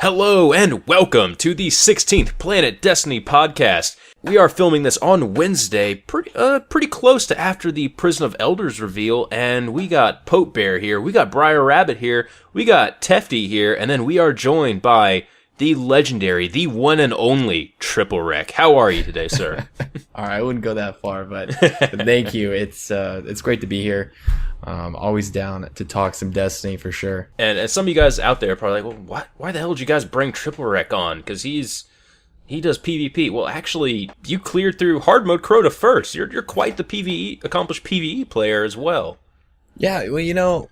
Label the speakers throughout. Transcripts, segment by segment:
Speaker 1: Hello and welcome to the 16th Planet Destiny podcast. We are filming this on Wednesday, pretty close to after the Prison of Elders reveal, and we got Pope Bear here, we got Briar Rabbit here, we got Tefty here, and then we are joined by the legendary, the one and only Triple Wreck. How are you today, sir?
Speaker 2: All right, I wouldn't go that far, but thank you. It's great to be here. Always down to talk some Destiny for sure.
Speaker 1: And some of you guys out there are probably like, well, why the hell did you guys bring Triple Wreck on? Because he does PvP. Well, actually, you cleared through hard mode Crota first. You're quite the accomplished PvE player as well.
Speaker 2: Yeah, well,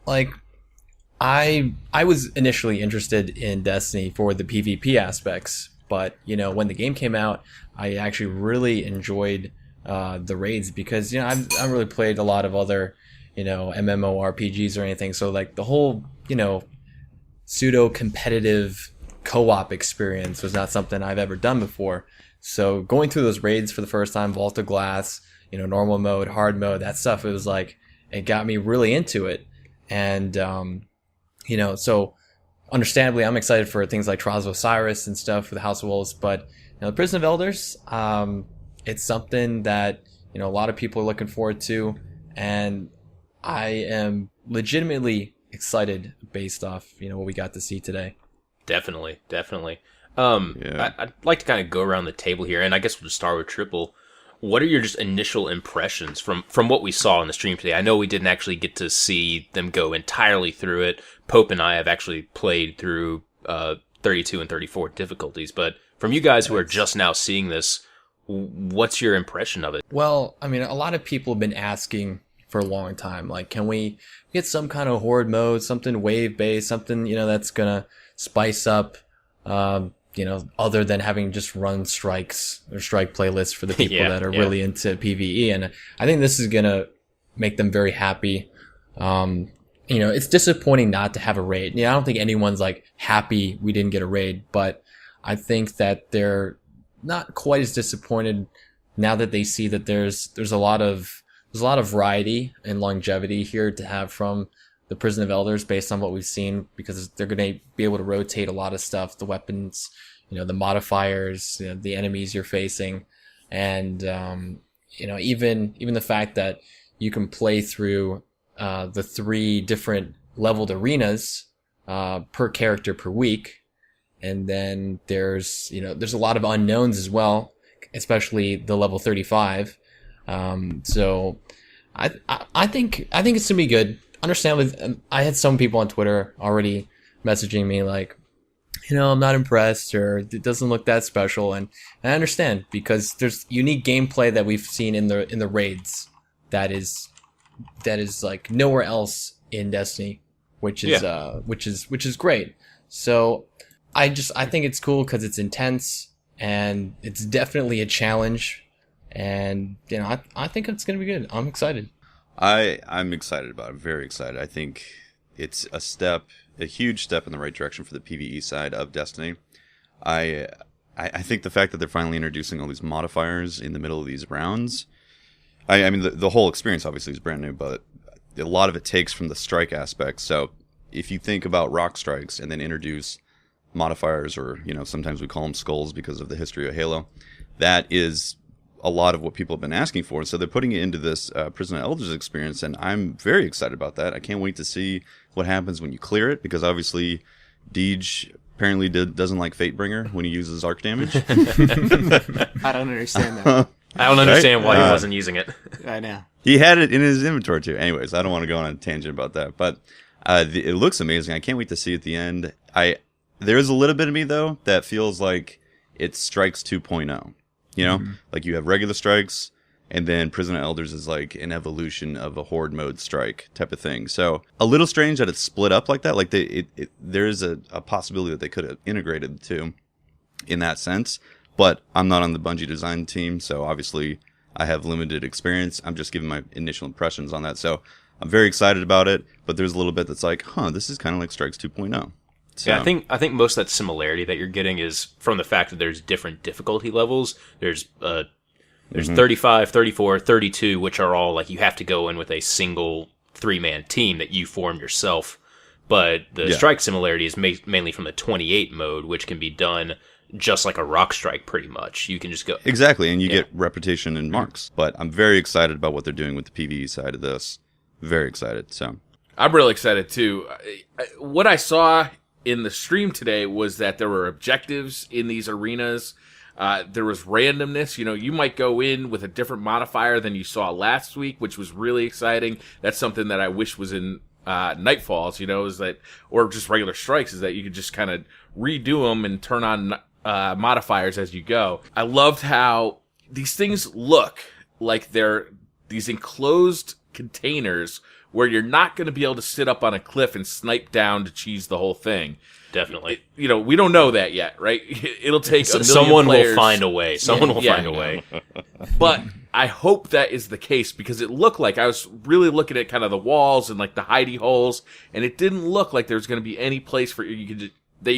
Speaker 2: I was initially interested in Destiny for the PvP aspects, but when the game came out, I actually really enjoyed the raids because I've really played a lot of other MMORPGs or anything, so like the whole pseudo competitive co-op experience was not something I've ever done before. So going through those raids for the first time, Vault of Glass, normal mode, hard mode, that stuff, it was like it got me really into it. And so understandably I'm excited for things like Trials of Osiris and stuff for the House of Wolves, but the Prison of Elders, it's something that a lot of people are looking forward to, and I am legitimately excited based off what we got to see today.
Speaker 1: Definitely. I'd like to kind of go around the table here, and I guess we'll just start with Triple. What are your just initial impressions from what we saw in the stream today? I know we didn't actually get to see them go entirely through it. Pope and I have actually played through 32 and 34 difficulties, but from you guys who are just now seeing this, what's your impression of it?
Speaker 2: Well, I mean, a lot of people have been asking for a long time, like, can we get some kind of horde mode, something wave based, something that's gonna spice up other than having just run strikes or strike playlists for the people that are really into PvE. And I think this is gonna make them very happy. It's disappointing not to have a raid. I don't think anyone's like happy we didn't get a raid, but I think that they're not quite as disappointed now that they see that there's a lot of variety and longevity here to have from the Prison of Elders based on what we've seen, because they're going to be able to rotate a lot of stuff, the weapons, the modifiers, the enemies you're facing. And, even the fact that you can play through the 3 different leveled arenas per character per week. And then there's a lot of unknowns as well, especially the level 35. So I think it's gonna be good. Understandably, I had some people on Twitter already messaging me like, I'm not impressed, or it doesn't look that special, and I understand, because there's unique gameplay that we've seen in the raids that is like nowhere else in Destiny, which is great. So I think it's cool because it's intense and it's definitely a challenge. And I think it's gonna be good. I'm excited.
Speaker 3: I'm excited about it. Very excited. I think it's a huge step in the right direction for the PvE side of Destiny. I think the fact that they're finally introducing all these modifiers in the middle of these rounds. I mean the whole experience obviously is brand new, but a lot of it takes from the strike aspect. So if you think about rock strikes and then introduce modifiers, or sometimes we call them skulls because of the history of Halo, that is a lot of what people have been asking for. So they're putting it into this Prison of Elders experience, and I'm very excited about that. I can't wait to see what happens when you clear it, because obviously Deej apparently doesn't like Fatebringer when he uses arc damage.
Speaker 4: I don't understand that.
Speaker 1: I don't understand why he wasn't using it.
Speaker 4: I know.
Speaker 3: He had it in his inventory too. Anyways, I don't want to go on a tangent about that, but it looks amazing. I can't wait to see at the end. There is a little bit of me though that feels like it's Strikes 2.0. Like you have regular strikes, and then Prison of Elders is like an evolution of a horde mode strike type of thing. So a little strange that it's split up like that. Like there is a possibility that they could have integrated the two in that sense. But I'm not on the Bungie design team, so obviously I have limited experience. I'm just giving my initial impressions on that. So I'm very excited about it, but there's a little bit that's like, this is kind of like Strikes 2.0. So.
Speaker 1: Yeah, I think most of that similarity that you're getting is from the fact that there's different difficulty levels. There's 35, 34, 32, which are all like you have to go in with a single 3-man team that you form yourself But the strike similarity is mainly from the 28 mode, which can be done just like a rock strike, pretty much. You can just go
Speaker 3: exactly, and you get reputation and marks. But I'm very excited about what they're doing with the PvE side of this. Very excited. So
Speaker 5: I'm really excited too. What I saw in the stream today was that there were objectives in these arenas. There was randomness. You might go in with a different modifier than you saw last week, which was really exciting. That's something that I wish was in Nightfalls, is that, or just regular strikes, is that you could just kind of redo them and turn on modifiers as you go. I loved how these things look like they're these enclosed containers where you're not going to be able to sit up on a cliff and snipe down to cheese the whole thing.
Speaker 1: Definitely.
Speaker 5: We don't know that yet, right? It'll take a million
Speaker 1: someone
Speaker 5: players.
Speaker 1: will find a way. Someone will find a way.
Speaker 5: But I hope that is the case, because it looked like I was really looking at kind of the walls and like the hidey holes, and it didn't look like there was going to be any place for you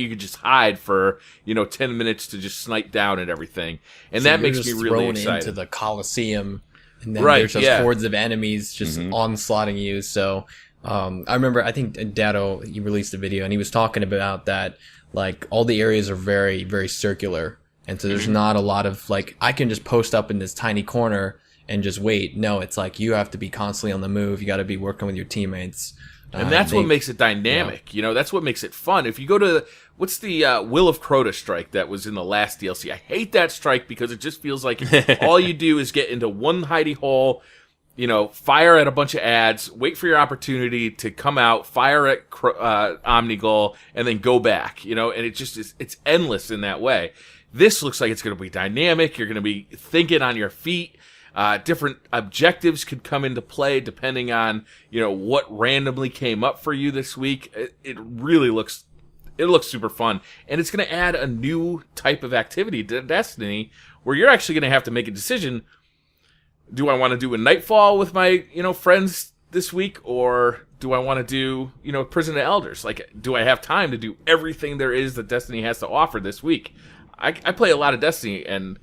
Speaker 5: could just hide for 10 minutes to just snipe down at everything, and so that makes me really excited.
Speaker 2: Thrown into the Coliseum, and then there's just hordes of enemies just onslaughting you. So I remember, I think Dado, he released a video and he was talking about that, like all the areas are very, very circular. And so there's not a lot of like, I can just post up in this tiny corner and just wait. No, it's like you have to be constantly on the move. You got to be working with your teammates.
Speaker 5: And that's what makes it dynamic. That's what makes it fun. If you go to, what's the Will of Crota strike that was in the last DLC? I hate that strike because it just feels like all you do is get into one hidey hole, fire at a bunch of ads, wait for your opportunity to come out, fire at Omnigul, and then go back, and it just is, it's endless in that way. This looks like it's going to be dynamic. You're going to be thinking on your feet. Different objectives could come into play depending on, what randomly came up for you this week. It really looks super fun. And it's going to add a new type of activity to Destiny where you're actually going to have to make a decision. Do I want to do a Nightfall with my, friends this week, or do I want to do, Prison of Elders? Like, do I have time to do everything there is that Destiny has to offer this week? I play a lot of Destiny, and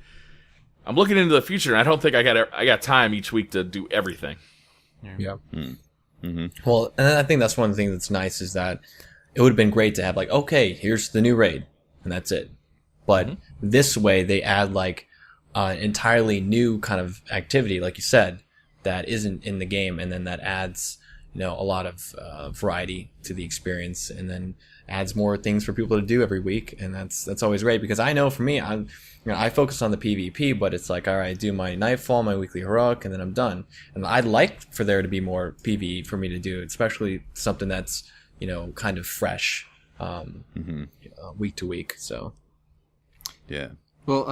Speaker 5: I'm looking into the future, and I don't think I got time each week to do everything.
Speaker 2: Yeah. Mm-hmm. Well, and I think that's one of the things that's nice is that it would have been great to have like, okay, here's the new raid, and that's it. But this way, they add like an entirely new kind of activity, like you said, that isn't in the game, and then that adds, a lot of variety to the experience, and then adds more things for people to do every week, and that's always great, because I know for me, I focus on the PvP, but it's like, all right, do my Nightfall, my weekly heroic, and then I'm done. And I'd like for there to be more PvE for me to do, especially something that's kind of fresh week to week. So
Speaker 3: yeah.
Speaker 4: Well,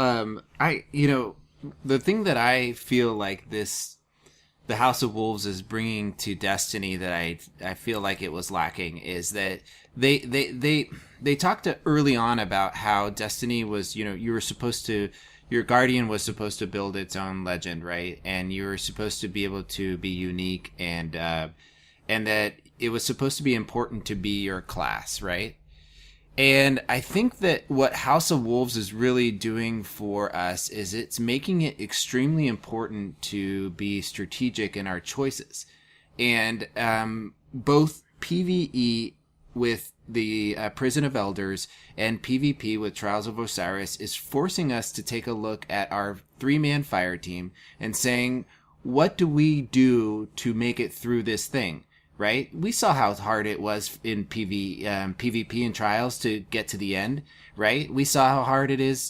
Speaker 4: the thing that I feel like the House of Wolves is bringing to Destiny that I feel like it was lacking is that they talked early on about how Destiny was, you were supposed to, your Guardian was supposed to build its own legend, right? And you were supposed to be able to be unique, and that it was supposed to be important to be your class, right? And I think that what House of Wolves is really doing for us is it's making it extremely important to be strategic in our choices. And both PvE with the Prison of Elders and PvP with Trials of Osiris is forcing us to take a look at our 3-man fire team and saying, what do we do to make it through this thing? Right? We saw how hard it was in PvP and Trials to get to the end, right? We saw how hard it is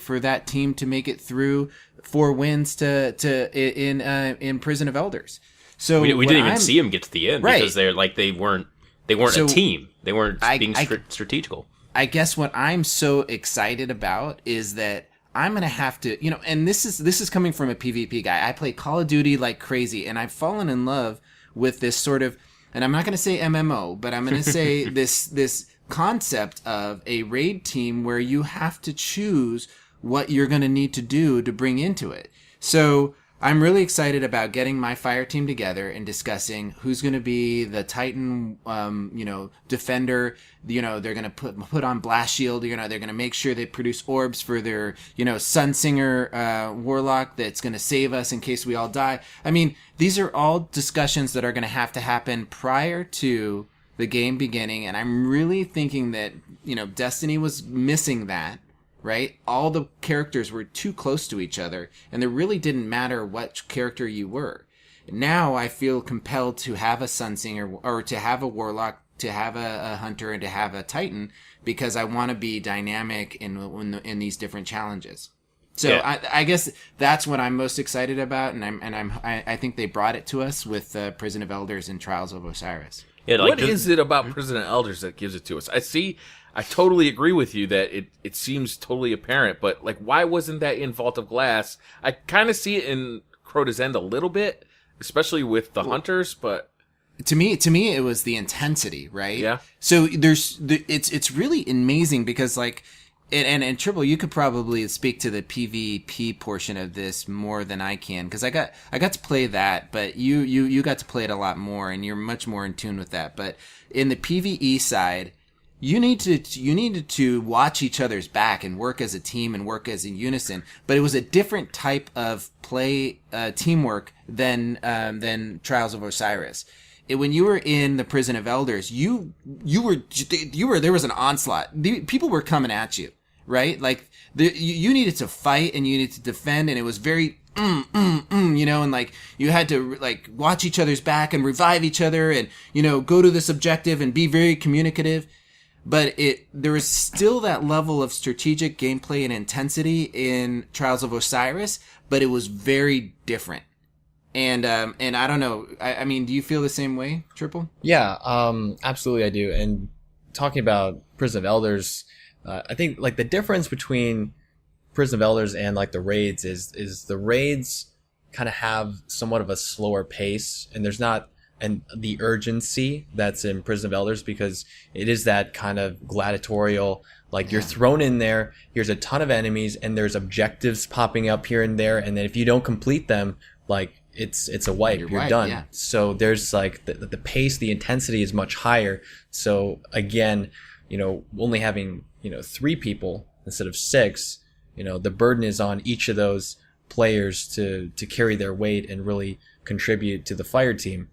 Speaker 4: for that team to make it through 4 wins in Prison of Elders. So
Speaker 1: we didn't even see them get to the end, right? Because they weren't so, a team. They weren't being strategical.
Speaker 4: I guess what I'm so excited about is that I'm going to have to, and this is coming from a PvP guy. I play Call of Duty like crazy, and I've fallen in love with this sort of, and I'm not going to say MMO, but I'm going to say this concept of a raid team where you have to choose what you're going to need to do to bring into it. So I'm really excited about getting my fire team together and discussing who's going to be the Titan, defender. They're going to put on blast shield. They're going to make sure they produce orbs for their, Sunsinger warlock that's going to save us in case we all die. I mean, these are all discussions that are going to happen prior to the game beginning, and I'm really thinking that, Destiny was missing that, right? All the characters were too close to each other, and it really didn't matter what character you were. Now I feel compelled to have a Sunsinger, or to have a Warlock, to have a Hunter, and to have a Titan, because I want to be dynamic in these different challenges. So yeah. I guess that's what I'm most excited about, and I think they brought it to us with Prison of Elders and Trials of Osiris.
Speaker 5: Yeah, what is it about Prison of Elders that gives it to us? I totally agree with you that it seems totally apparent, but why wasn't that in Vault of Glass? I kind of see it in Crota's End a little bit, especially with the Hunters, but
Speaker 4: to me it was the intensity, right?
Speaker 5: Yeah.
Speaker 4: So it's really amazing because and Triple, you could probably speak to the PvP portion of this more than I can, because I got to play that, but you got to play it a lot more, and you're much more in tune with that. But in the PvE side, you needed to watch each other's back and work as a team and work as a unison. But it was a different type of play teamwork than Trials of Osiris. When you were in the Prison of Elders, you were there was an onslaught. People were coming at you, right? You needed to fight and you needed to defend, and it was very and you had to watch each other's back and revive each other, and go to this objective and be very communicative. But there was still that level of strategic gameplay and intensity in Trials of Osiris, but it was very different. And I don't know. I mean, do you feel the same way, Triple?
Speaker 2: Yeah, absolutely I do. And talking about Prison of Elders, I think the difference between Prison of Elders and the raids is the raids kind of have somewhat of a slower pace, and there's not the urgency that's in Prison of Elders, because it is that kind of gladiatorial, you're thrown in there, here's a ton of enemies, and there's objectives popping up here and there, and then if you don't complete them, it's a wipe. You're done. Yeah. So there's the pace, the intensity is much higher. So again, only having 3 people instead of 6, the burden is on each of those players to carry their weight and really contribute to the fire team.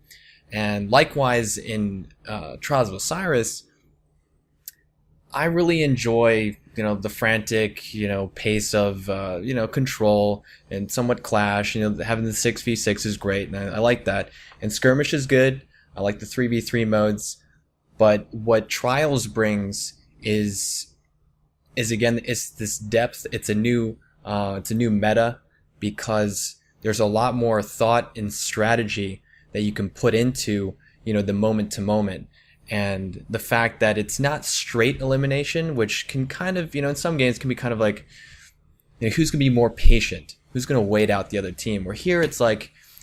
Speaker 2: And likewise in Trials of Osiris, I really enjoy the frantic pace of control and somewhat clash. Having the 6v6 is great, and I like that. And skirmish is good. I like the 3v3 modes. But what Trials brings is again, it's this depth. It's a new meta, because there's a lot more thought and strategy that you can put into the moment to moment. And the fact that it's not straight elimination, which can kind of, in some games can be kind of who's going to be more patient? Who's going to wait out the other team? Where here it's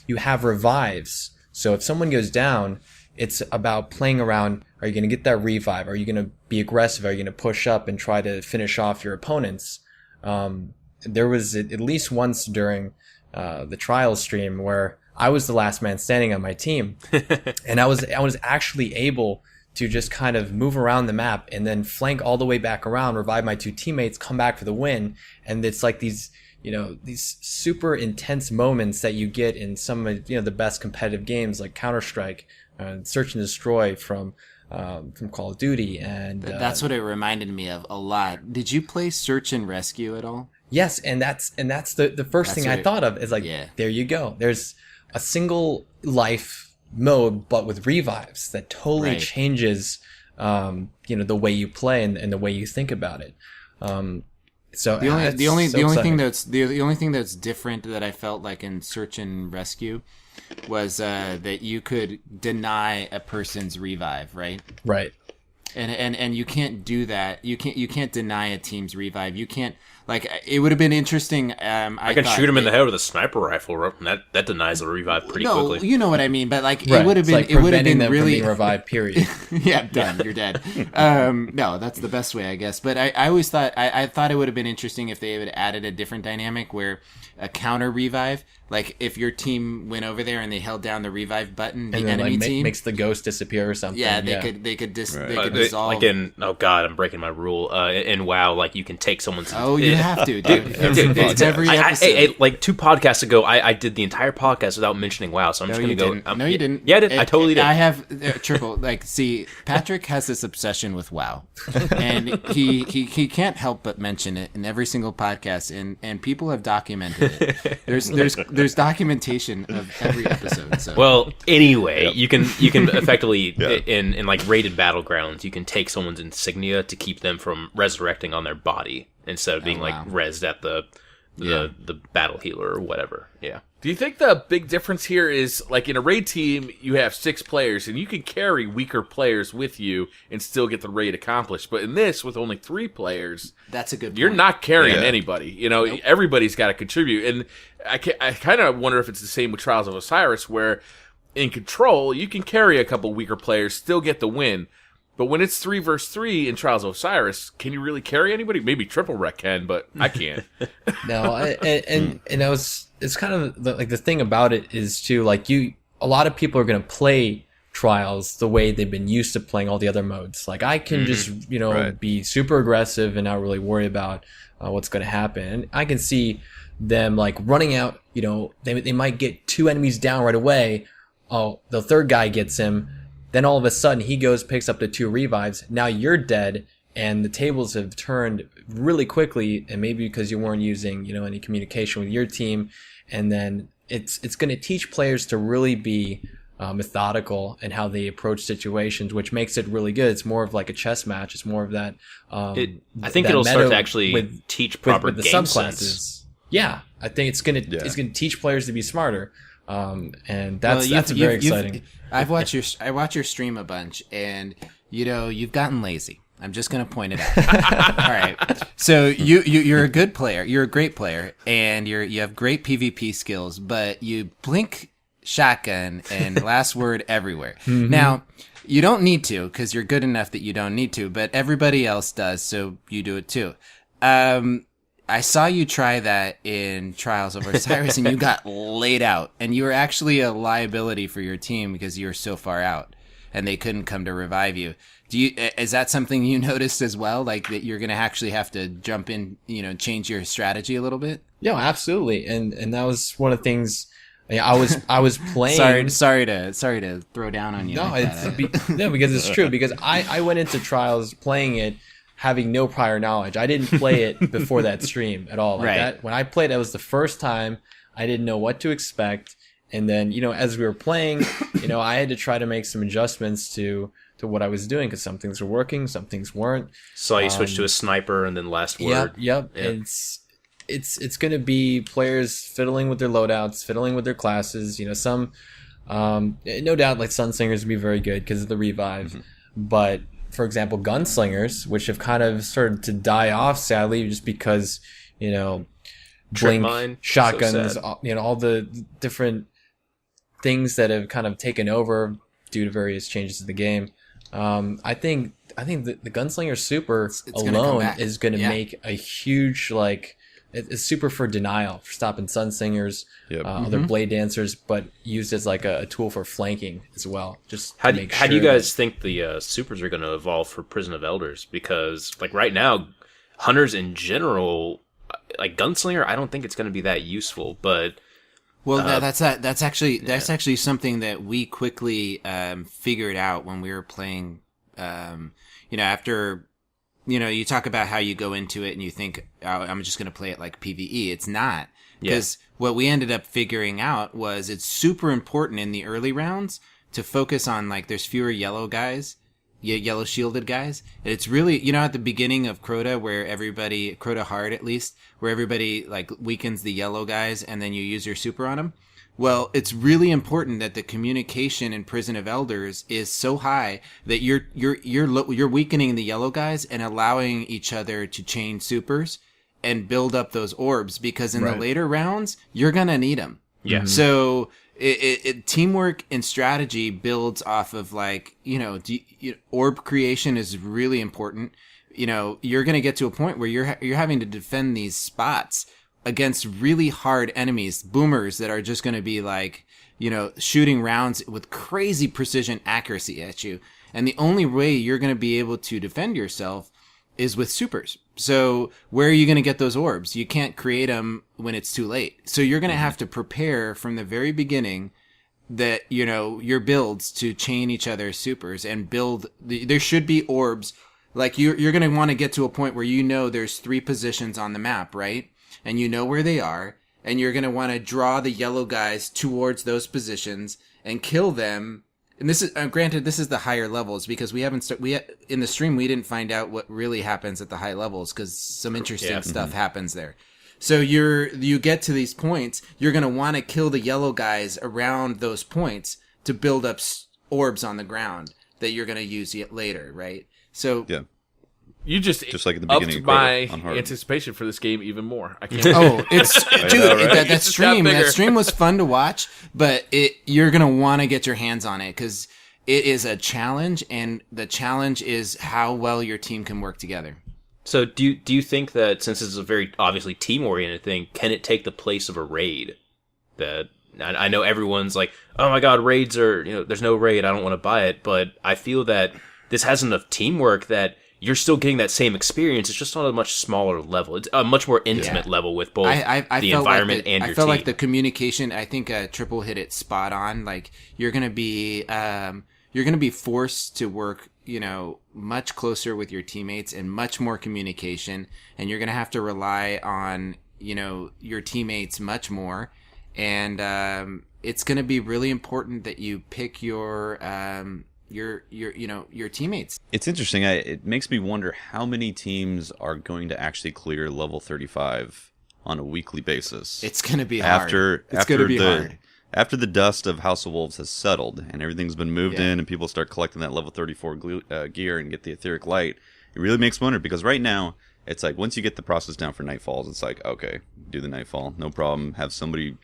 Speaker 2: you have revives. So if someone goes down, it's about playing around. Are you going to get that revive? Are you going to be aggressive? Are you going to push up and try to finish off your opponents? There was at least once during the Trials stream where I was the last man standing on my team, and I was actually able to just kind of move around the map and then flank all the way back around, revive my 2 teammates, come back for the win. And it's these super intense moments that you get in some of the best competitive games like Counter-Strike, Search and Destroy from Call of Duty, and
Speaker 4: that's what it reminded me of a lot. Did you play Search and Rescue at all?
Speaker 2: Yes, and that's the first thing I thought of is there you go. There's a single life mode, but with revives that totally changes, the way you play and the way you think about it. So
Speaker 4: the only thing that's different that I felt like in Search and Rescue was that you could deny a person's revive, right?
Speaker 2: Right.
Speaker 4: And you can't do that. You can't deny a team's revive. You can't. It would have been interesting.
Speaker 1: I can shoot him in the head with a sniper rifle, and that denies a revive pretty quickly.
Speaker 4: You know what I mean, but it would have been it would have been really
Speaker 2: revived. Period.
Speaker 4: Yeah, done. You're dead. No, that's the best way, I guess. But I always thought I thought it would have been interesting if they had added a different dynamic where a counter revive, if your team went over there and they held down the revive button, the enemy team
Speaker 2: makes the ghost disappear or something.
Speaker 4: Yeah, they could dissolve.
Speaker 1: I'm breaking my rule. In WoW, you can take someone's
Speaker 4: have to, dude. It's every episode.
Speaker 1: Like 2 podcasts ago, I did the entire podcast without mentioning WoW, so I'm just going to go.
Speaker 4: No, you didn't.
Speaker 1: Yeah, I did. I totally did.
Speaker 4: I have Triple. Like, see, Patrick has this obsession with WoW, and he can't help but mention it in every single podcast, and people have documented it. There's documentation of every episode. So.
Speaker 1: Well, anyway, you can effectively in like rated battlegrounds, you can take someone's insignia to keep them from resurrecting on their body instead of being like rezzed at the battle healer or whatever. Yeah.
Speaker 5: Do you think the big difference here is, like, in a raid team, you have 6 players, and you can carry weaker players with you and still get the raid accomplished. But in this, with only 3 players,
Speaker 4: that's a good point.
Speaker 5: You're not carrying anybody. You know, everybody's got to contribute. And I kind of wonder if it's the same with Trials of Osiris, where in Control, you can carry a couple weaker players, still get the win. But when it's 3 versus 3 in Trials of Osiris, can you really carry anybody? Maybe Triple Wreck can, but I can't.
Speaker 2: No, and I was. It's kind of the thing about it is too, like, a lot of people are going to play Trials the way they've been used to playing all the other modes. Like, I can just be super aggressive and not really worry about what's going to happen. And I can see them like running out. They might get 2 enemies down right away. Oh, the third guy gets him. Then all of a sudden he goes, picks up the 2 revives. Now you're dead, and the tables have turned really quickly, and maybe because you weren't using, any communication with your team. And then it's going to teach players to really be methodical in how they approach situations, which makes it really good. It's more of like a chess match. It's more of that.
Speaker 1: I think it'll start to actually teach proper
Speaker 2: with the
Speaker 1: game
Speaker 2: subclasses.
Speaker 1: sense.
Speaker 2: Yeah, I think it's going to teach players to be smarter. And that's very exciting.
Speaker 4: I watch your stream a bunch, and you've gotten lazy. I'm just gonna point it out. All right. So you're a good player. You're a great player, and you have great PvP skills, but you blink shotgun and last word everywhere. Mm-hmm. Now you don't need to, because you're good enough that you don't need to, but everybody else does, so you do it too. I saw you try that in Trials of Osiris, and you got laid out. And you were actually a liability for your team because you were so far out, and they couldn't come to revive you. Is that something you noticed as well? Like, that you're going to actually have to jump in, change your strategy a little bit?
Speaker 2: Yeah, absolutely. And that was one of the things. I was playing.
Speaker 4: sorry to throw down on you.
Speaker 2: No,
Speaker 4: like
Speaker 2: because it's true. Because I went into Trials playing it having no prior knowledge. I didn't play it before that stream at all. Like that, when I played, that was the first time. I didn't know what to expect. And then, as we were playing, I had to try to make some adjustments to what I was doing, because some things were working, some things weren't.
Speaker 1: So you switched to a sniper and then last word.
Speaker 2: Yep. It's going to be players fiddling with their loadouts, fiddling with their classes. Some, no doubt, like Sunslingers would be very good because of the revive. Mm-hmm. But for example, gunslingers, which have kind of started to die off, sadly, just because, blink,
Speaker 1: mine,
Speaker 2: shotguns,
Speaker 1: so
Speaker 2: all the different things that have kind of taken over due to various changes to the game. I think the Gunslinger Super alone is going to make a huge, it's super for denial, for stopping Sunslingers, other Blade Dancers, but used as like a tool for flanking as well. Just
Speaker 1: how do you guys think the supers are going to evolve for Prison of Elders? Because like right now, hunters in general, like Gunslinger, I don't think it's going to be that useful. But
Speaker 4: that's actually something that we quickly figured out when we were playing. After. You talk about how you go into it and you think, oh, I'm just going to play it like PvE. It's not. Because what we ended up figuring out was it's super important in the early rounds to focus on, there's fewer yellow guys, yellow shielded guys. It's really, at the beginning of Crota, Crota Hard at least, where everybody, weakens the yellow guys and then you use your super on them. Well, it's really important that the communication in Prison of Elders is so high that you're weakening the yellow guys and allowing each other to chain supers and build up those orbs, because in the later rounds you're gonna need them.
Speaker 1: Yeah.
Speaker 4: So teamwork and strategy builds off of orb creation is really important. You're gonna get to a point where you're having to defend these spots against really hard enemies, boomers that are just going to be shooting rounds with crazy precision accuracy at you. And the only way you're going to be able to defend yourself is with supers. So where are you going to get those orbs? You can't create them when it's too late. So you're going to have to prepare from the very beginning that, you know, your builds to chain each other's supers and build. There should be orbs. Like you're going to want to get to a point where you know there's 3 positions on the map, right? And you know where they are. And you're going to want to draw the yellow guys towards those positions and kill them. And this is granted, this is the higher levels because we haven't in the stream we didn't find out what really happens at the high levels because some interesting stuff happens there. So you get to these points, you're going to want to kill the yellow guys around those points to build up orbs on the ground that you're going to use later, right? So
Speaker 3: Yeah.
Speaker 5: You just
Speaker 3: like at the beginning
Speaker 5: upped
Speaker 3: of
Speaker 5: my
Speaker 3: Crota on hard.
Speaker 5: anticipation for this game even more. I can't.
Speaker 4: Oh, it's dude,
Speaker 3: know, right?
Speaker 4: that
Speaker 5: It's just got
Speaker 4: stream.
Speaker 5: bigger.
Speaker 4: That stream was fun to watch, but you're gonna want to get your hands on it because it is a challenge, and the challenge is how well your team can work together.
Speaker 1: So do you think that since this is a very obviously team oriented thing, can it take the place of a raid? That I know everyone's like, oh my god, raids are, you know, there's no raid, I don't want to buy it, but I feel that this has enough teamwork that you're still getting that same experience. It's just on a much smaller level. It's a much more intimate level with both
Speaker 4: I
Speaker 1: the
Speaker 4: felt
Speaker 1: environment
Speaker 4: like the,
Speaker 1: and your
Speaker 4: I felt
Speaker 1: team.
Speaker 4: like the communication. I think Triple hit it spot on. Like you're gonna be forced to work, you know, much closer with your teammates and much more communication, and you're gonna have to rely on, you know, your teammates much more, and it's gonna be really important that you pick your teammates.
Speaker 3: It's interesting. It makes me wonder how many teams are going to actually clear level 35 on a weekly basis.
Speaker 4: It's going to be hard.
Speaker 3: After the dust of House of Wolves has settled and everything's been moved in and people start collecting that level 34 gear and get the etheric light, it really makes me wonder because right now it's like once you get the process down for Nightfalls, it's like, okay, do the Nightfall, no problem. Have somebody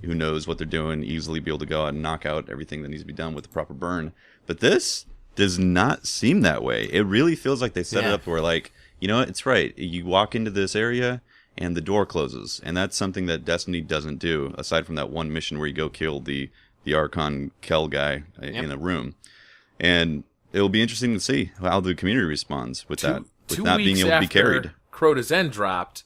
Speaker 3: who knows what they're doing easily be able to go out and knock out everything that needs to be done with the proper burn. But this does not seem that way. It really feels like they set it up where, like, you know what, it's right. You walk into this area and the door closes. And that's something that Destiny doesn't do, aside from that one mission where you go kill the Archon Kel guy in a room. And it'll be interesting to see how the community responds with that, with not being able to be carried.
Speaker 5: Crota's End dropped.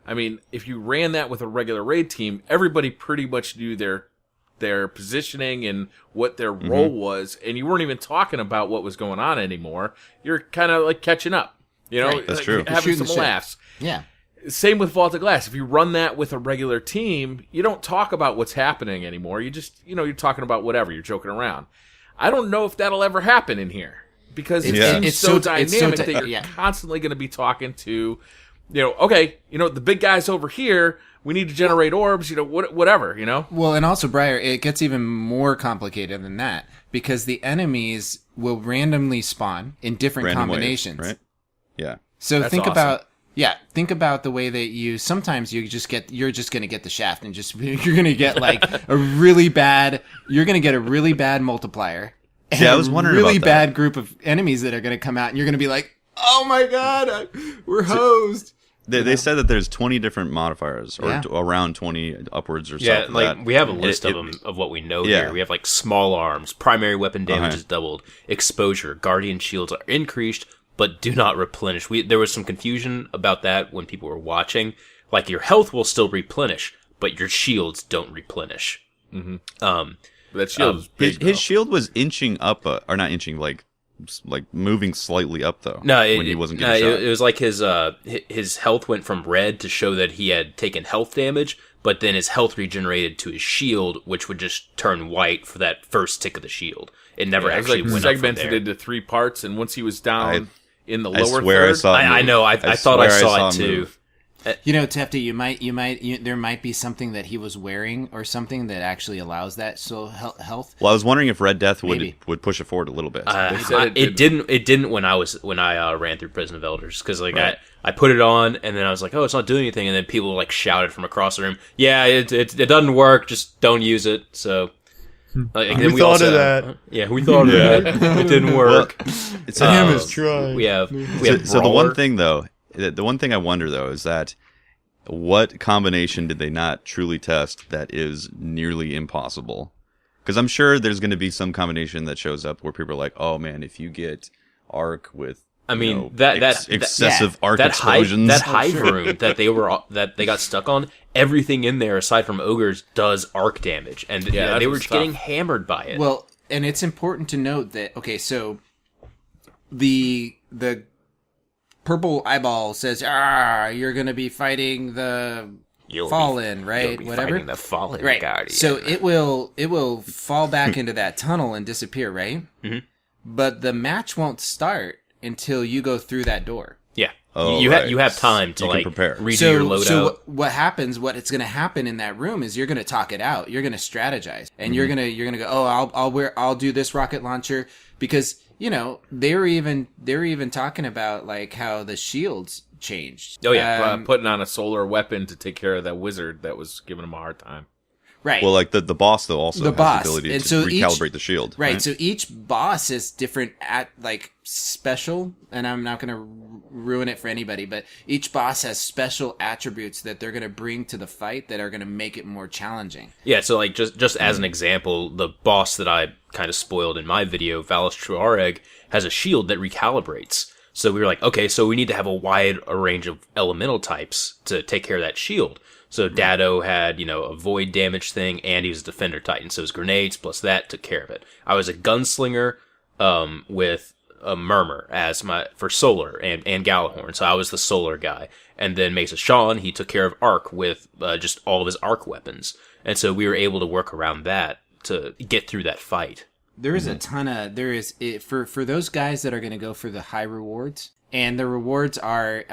Speaker 5: I mean, if you ran that with a regular raid team, everybody pretty much knew their positioning and what their role was, and you weren't even talking about what was going on anymore. You're kind of like catching up, you know,
Speaker 4: Right.
Speaker 3: That's
Speaker 5: like
Speaker 3: true.
Speaker 5: having some
Speaker 4: Shooting shit.
Speaker 5: laughs.
Speaker 4: Yeah.
Speaker 5: Same with Vault of Glass. If you run that with a regular team, you don't talk about what's happening anymore. You just, you know, you're talking about whatever. You're joking around. I don't know if that'll ever happen in here because it seems
Speaker 4: It's
Speaker 5: so
Speaker 4: so
Speaker 5: dynamic
Speaker 4: di-
Speaker 5: that you're
Speaker 4: yeah.
Speaker 5: constantly going to be talking to, you know, okay, you know, the big guys over here, we need to generate orbs, you know, whatever, you know?
Speaker 4: Well, and also, Briar, it gets even more complicated than that because the enemies will randomly spawn in different
Speaker 3: Random
Speaker 4: combinations.
Speaker 3: waves, right? Yeah.
Speaker 4: So
Speaker 5: That's
Speaker 4: think
Speaker 5: awesome.
Speaker 4: about the way that sometimes you're just going to get the shaft and just, you're going to get like a really bad multiplier. And
Speaker 3: Yeah, I was wondering
Speaker 4: a really
Speaker 3: about that.
Speaker 4: bad group of enemies that are going to come out and you're going to be like, oh my God, we're hosed.
Speaker 3: They said that there's 20 different modifiers, or
Speaker 4: Yeah.
Speaker 3: around 20 upwards or so.
Speaker 1: Yeah,
Speaker 3: for
Speaker 1: like
Speaker 3: that.
Speaker 1: we have a list
Speaker 3: It-
Speaker 1: of them of what we know
Speaker 3: Yeah.
Speaker 1: here. We have like small arms, primary weapon damage
Speaker 3: Uh-huh.
Speaker 1: is doubled, exposure, guardian shields are increased, but do not replenish. There was some confusion about that when people were watching. Like your health will still replenish, but your shields don't replenish.
Speaker 5: But that shield is big.
Speaker 3: His shield was inching up, or not inching, like moving slightly up though.
Speaker 1: No,
Speaker 3: when he wasn't getting shot.
Speaker 1: it was like his health went from red to show that he had taken health damage, but then his health regenerated to his shield, which would just turn white for that first tick of the shield. It never
Speaker 5: Yeah, it was
Speaker 1: actually
Speaker 5: like
Speaker 1: went up from
Speaker 5: segmented
Speaker 1: there.
Speaker 5: into 3 parts, and once he was down in the lower
Speaker 3: swear I
Speaker 5: third,
Speaker 3: saw it
Speaker 1: I
Speaker 3: move.
Speaker 1: know. I thought I
Speaker 3: swear
Speaker 1: saw it
Speaker 3: him
Speaker 1: too.
Speaker 3: move.
Speaker 4: You know, Tefty, there might be something that he was wearing or something that actually allows that health.
Speaker 3: Well, I was wondering if Red Death
Speaker 4: Maybe.
Speaker 3: would push it forward a little bit.
Speaker 5: They said it
Speaker 1: It didn't when I ran through Prison of Elders because like
Speaker 3: Right.
Speaker 1: I put it on and then I was like, oh, it's not doing anything, and then people like shouted from across the room, yeah, it doesn't work, just don't use it. So like, then
Speaker 6: We thought
Speaker 1: also,
Speaker 6: of that.
Speaker 1: Yeah, we thought of that. It didn't work.
Speaker 3: It's
Speaker 6: Damn,
Speaker 1: Uh,
Speaker 6: it's trying.
Speaker 1: we have
Speaker 3: so the
Speaker 1: Brawler.
Speaker 3: one thing though, the one thing I wonder though is that what combination did they not truly test that is nearly impossible? Because I'm sure there's going to be some combination that shows up where people are like, oh man, if you get Arc with
Speaker 1: I mean, that
Speaker 3: excessive arc
Speaker 1: that
Speaker 3: explosions.
Speaker 1: That hive room that they got stuck on, everything in there aside from ogres does arc damage, and they were just getting hammered by it.
Speaker 4: Well, and it's important to note that so the purple eyeball says, you're going to be fighting the fallen, right?
Speaker 1: You'll be
Speaker 4: Whatever.
Speaker 1: fighting the fallen,
Speaker 4: right?
Speaker 1: Guardian.
Speaker 4: So it will fall back into that tunnel and disappear, right?
Speaker 1: Mm-hmm.
Speaker 4: But the match won't start until you go through that door.
Speaker 1: Yeah.
Speaker 3: Oh,
Speaker 1: you have time to
Speaker 3: prepare.
Speaker 1: redo your loadout.
Speaker 4: So what's going to happen in that room is you're going to talk it out. You're going to strategize, and you're going to go, I'll do this rocket launcher, because they were even talking about like how the shields changed.
Speaker 5: Oh yeah, putting on a solar weapon to take care of that wizard that was giving him a hard time.
Speaker 4: Right.
Speaker 3: Well, like the boss though also has the ability
Speaker 4: and
Speaker 3: to
Speaker 4: so
Speaker 3: recalibrate the shield.
Speaker 4: Right. So each boss is different special, and I'm not going to ruin it for anybody, but each boss has special attributes that they're going to bring to the fight that are going to make it more challenging.
Speaker 1: Yeah, so like just as an example, the boss that I kind of spoiled in my video, Valis Truareg, has a shield that recalibrates. So we were like, okay, so we need to have a wide range of elemental types to take care of that shield. So Dado had, a void damage thing, and he was a defender titan. So his grenades plus that took care of it. I was a gunslinger with a murmur for solar and Galahorn. So I was the solar guy. And then Mesa Sean, he took care of arc with just all of his arc weapons. And so we were able to work around that to get through that fight.
Speaker 4: There is a ton of for those guys that are going to go for the high rewards, and the rewards are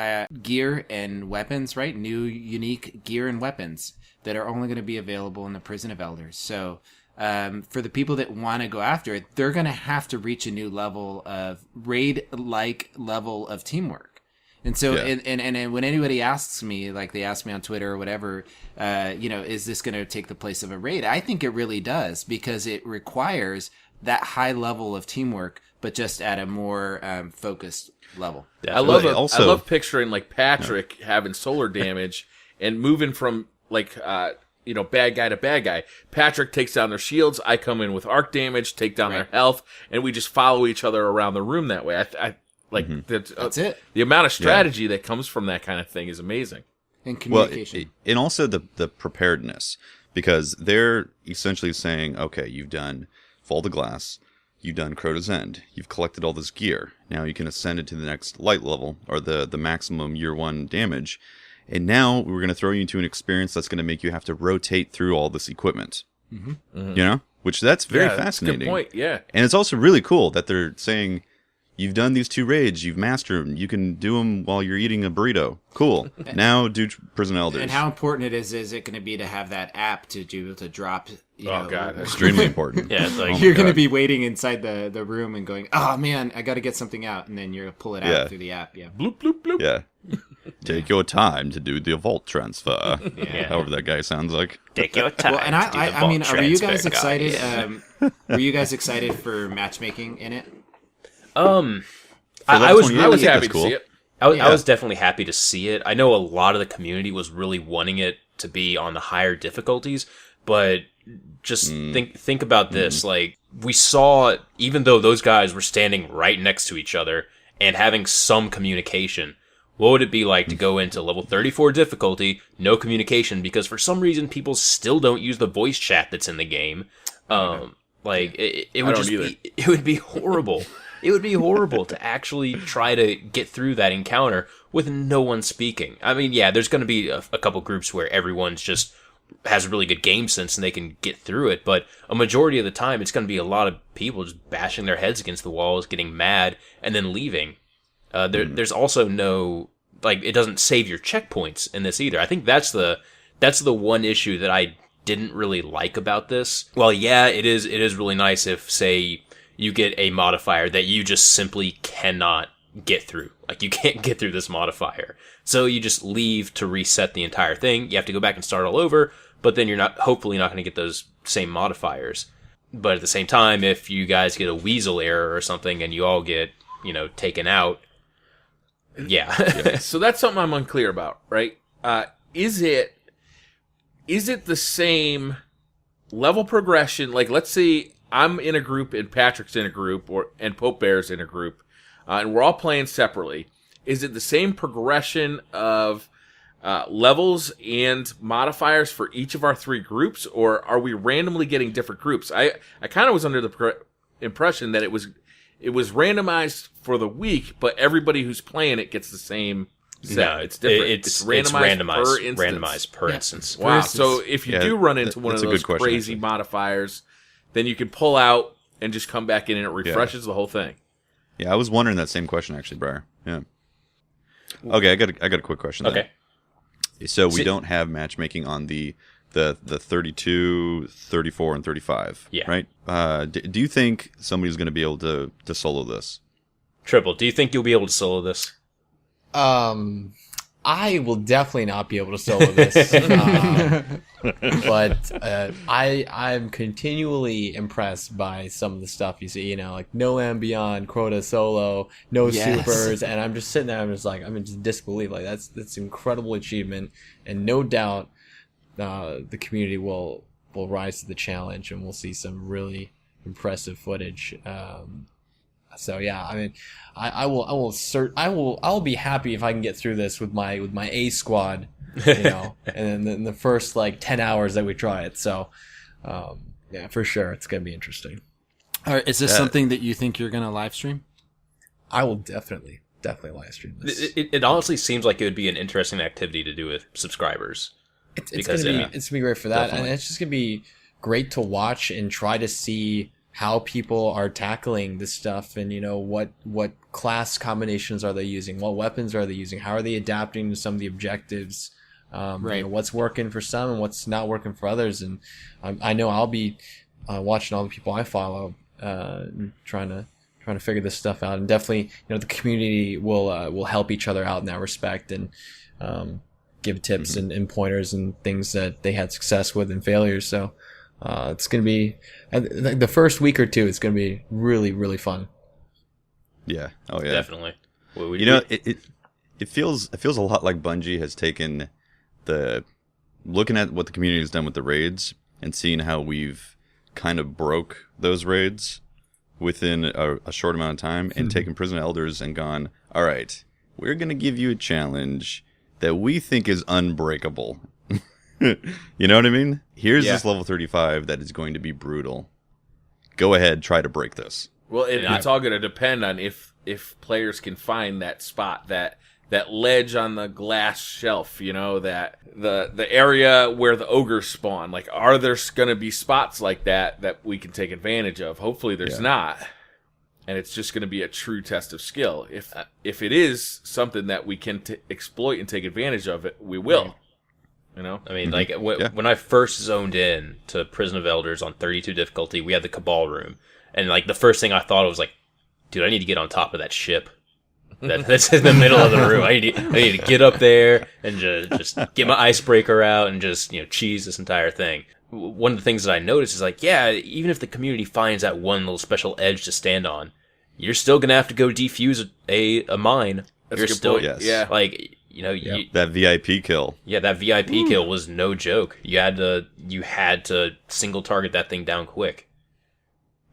Speaker 4: gear and weapons, right? New unique gear and weapons that are only going to be available in the Prison of Elders. So for the people that want to go after it, they're going to have to reach a new level of raid-like level of teamwork. And so, and when anybody asks me, like they ask me on Twitter or whatever, is this going to take the place of a raid? I think it really does, because it requires that high level of teamwork, but just at a more focused level.
Speaker 5: I love picturing like Patrick having solar damage and moving from like bad guy to bad guy. Patrick takes down their shields. I come in with arc damage, take down their health, and we just follow each other around the room that way. That's
Speaker 4: it.
Speaker 5: The amount of strategy that comes from that kind of thing is amazing.
Speaker 4: And communication.
Speaker 3: Well, and also the preparedness, because they're essentially saying, okay, you've done Fall to Glass, you've done Crota's End, you've collected all this gear, now you can ascend it to the next light level, or the maximum year 1 damage, and now we're going to throw you into an experience that's going to make you have to rotate through all this equipment. Which that's very fascinating.
Speaker 5: That's a good point, yeah.
Speaker 3: And it's also really cool that they're saying, you've done these 2 raids, you've mastered them, you can do them while you're eating a burrito. Cool. Now do Prison Elders.
Speaker 4: And how important is it going to be to have that app to be able to drop?
Speaker 5: God,
Speaker 3: extremely important.
Speaker 1: Yeah, it's like
Speaker 4: you're going to be waiting inside the room and going, oh man, I got to get something out, and then you're pull it out through the app. Yeah.
Speaker 5: Bloop bloop bloop.
Speaker 3: Yeah. Take your time to do the vault transfer.
Speaker 1: Yeah.
Speaker 3: However that guy sounds like.
Speaker 1: Take your time.
Speaker 4: Well, and I mean, are you guys excited? Were you guys excited for matchmaking in it?
Speaker 1: I was
Speaker 5: happy to see it.
Speaker 1: I was definitely happy to see it. I know a lot of the community was really wanting it to be on the higher difficulties, but just think about this. Like, we saw, even though those guys were standing right next to each other and having some communication, what would it be like to go into level 34 difficulty, no communication, because for some reason people still don't use the voice chat that's in the game. It would be horrible. It would be horrible to actually try to get through that encounter with no one speaking. I mean, yeah, there's going to be a couple groups where everyone's just has really good game sense and they can get through it, but a majority of the time it's going to be a lot of people just bashing their heads against the walls, getting mad, and then leaving. There's also no, like, it doesn't save your checkpoints in this either. I think that's the one issue that I didn't really like about this. Well, yeah, it is really nice if, say, you get a modifier that you just simply cannot get through. Like, you can't get through this modifier. So you just leave to reset the entire thing. You have to go back and start all over, but then you're hopefully not going to get those same modifiers. But at the same time, if you guys get a weasel error or something and you all get, taken out, yeah.
Speaker 5: So that's something I'm unclear about, right? Is it the same level progression? Like, let's say I'm in a group and Patrick's in a group, and Pope Bear's in a group. and we're all playing separately, is it the same progression of levels and modifiers for each of our 3 groups, or are we randomly getting different groups? I kind of was under the impression that it was randomized for the week, but everybody who's playing it gets the same set.
Speaker 1: No,
Speaker 5: it's different.
Speaker 1: It's
Speaker 5: randomized per instance. Wow. So if you do run into one of those crazy modifiers, then you can pull out and just come back in and it refreshes the whole thing.
Speaker 3: Yeah, I was wondering that same question actually, Briar. Yeah. Okay, I got a quick question.
Speaker 1: Okay.
Speaker 3: Then. So we don't have matchmaking on the 32, 34, and 35.
Speaker 1: Yeah.
Speaker 3: Right? Do you think somebody's going to be able to solo this?
Speaker 1: Triple, do you think you'll be able to solo this?
Speaker 2: I will definitely not be able to solo this. But I'm continually impressed by some of the stuff you see, like no land beyond, Crota solo, no supers, and I'm just sitting there, I'm in just disbelief. Like that's incredible achievement, and no doubt the community will rise to the challenge, and we'll see some really impressive footage. So yeah, I mean, I'll be happy if I can get through this with my A squad, and then in the first 10 hours that we try it. So, yeah, for sure, it's gonna be interesting.
Speaker 4: Is this something that you think you're gonna live stream?
Speaker 2: I will definitely live stream this.
Speaker 1: It honestly seems like it would be an interesting activity to do with subscribers.
Speaker 2: It's gonna be great for that, definitely. And it's just gonna be great to watch and try to see how people are tackling this stuff, and what class combinations are they using, what weapons are they using, how are they adapting to some of the objectives, what's working for some and what's not working for others. And I know I'll be watching all the people I follow, trying to figure this stuff out, and definitely the community will help each other out in that respect, and give tips and pointers and things that they had success with and failures. So it's going to be the first week or two. It's going to be really, really fun.
Speaker 3: Yeah. Oh yeah.
Speaker 1: Definitely.
Speaker 3: It feels a lot like Bungie has taken looking at what the community has done with the raids and seeing how we've kind of broke those raids within a short amount of time, and taken Prison Elders and gone, all right, we're going to give you a challenge that we think is unbreakable. You know what I mean? Here's this level 35 that is going to be brutal. Go ahead, try to break this.
Speaker 5: Well, it's all going to depend on if players can find that spot, that ledge on the glass shelf, that the area where the ogres spawn. Like, are there going to be spots like that we can take advantage of? Hopefully there's not. And it's just going to be a true test of skill. If it is something that we can exploit and take advantage of, it we will. I mean, when I first zoned in to Prison of Elders on 32 difficulty, we had the Cabal room. And, the first thing I thought was, dude, I need to get on top of that ship that's in the middle of the room. I need to get up there and just get my icebreaker out and just, cheese this entire thing. One of the things that I noticed is, even if the community finds that one little special edge to stand on, you're still going to have to go defuse a mine. That's
Speaker 1: you're
Speaker 5: a good
Speaker 1: still,
Speaker 5: point. Yeah.
Speaker 3: That VIP kill.
Speaker 1: Yeah, that VIP kill was no joke. You had to single target that thing down quick.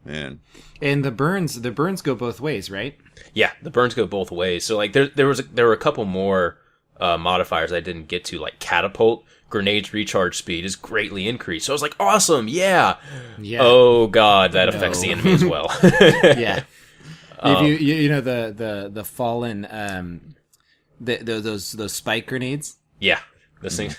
Speaker 3: Man.
Speaker 4: And the burns go both ways, right?
Speaker 1: Yeah, the burns go both ways. So there were a couple more modifiers I didn't get to, like catapult. Grenade's recharge speed is greatly increased. So I was like, awesome, yeah. Oh god, that affects the enemy as well.
Speaker 4: Yeah. If you know the fallen those spike grenades.
Speaker 1: Yeah, this thing.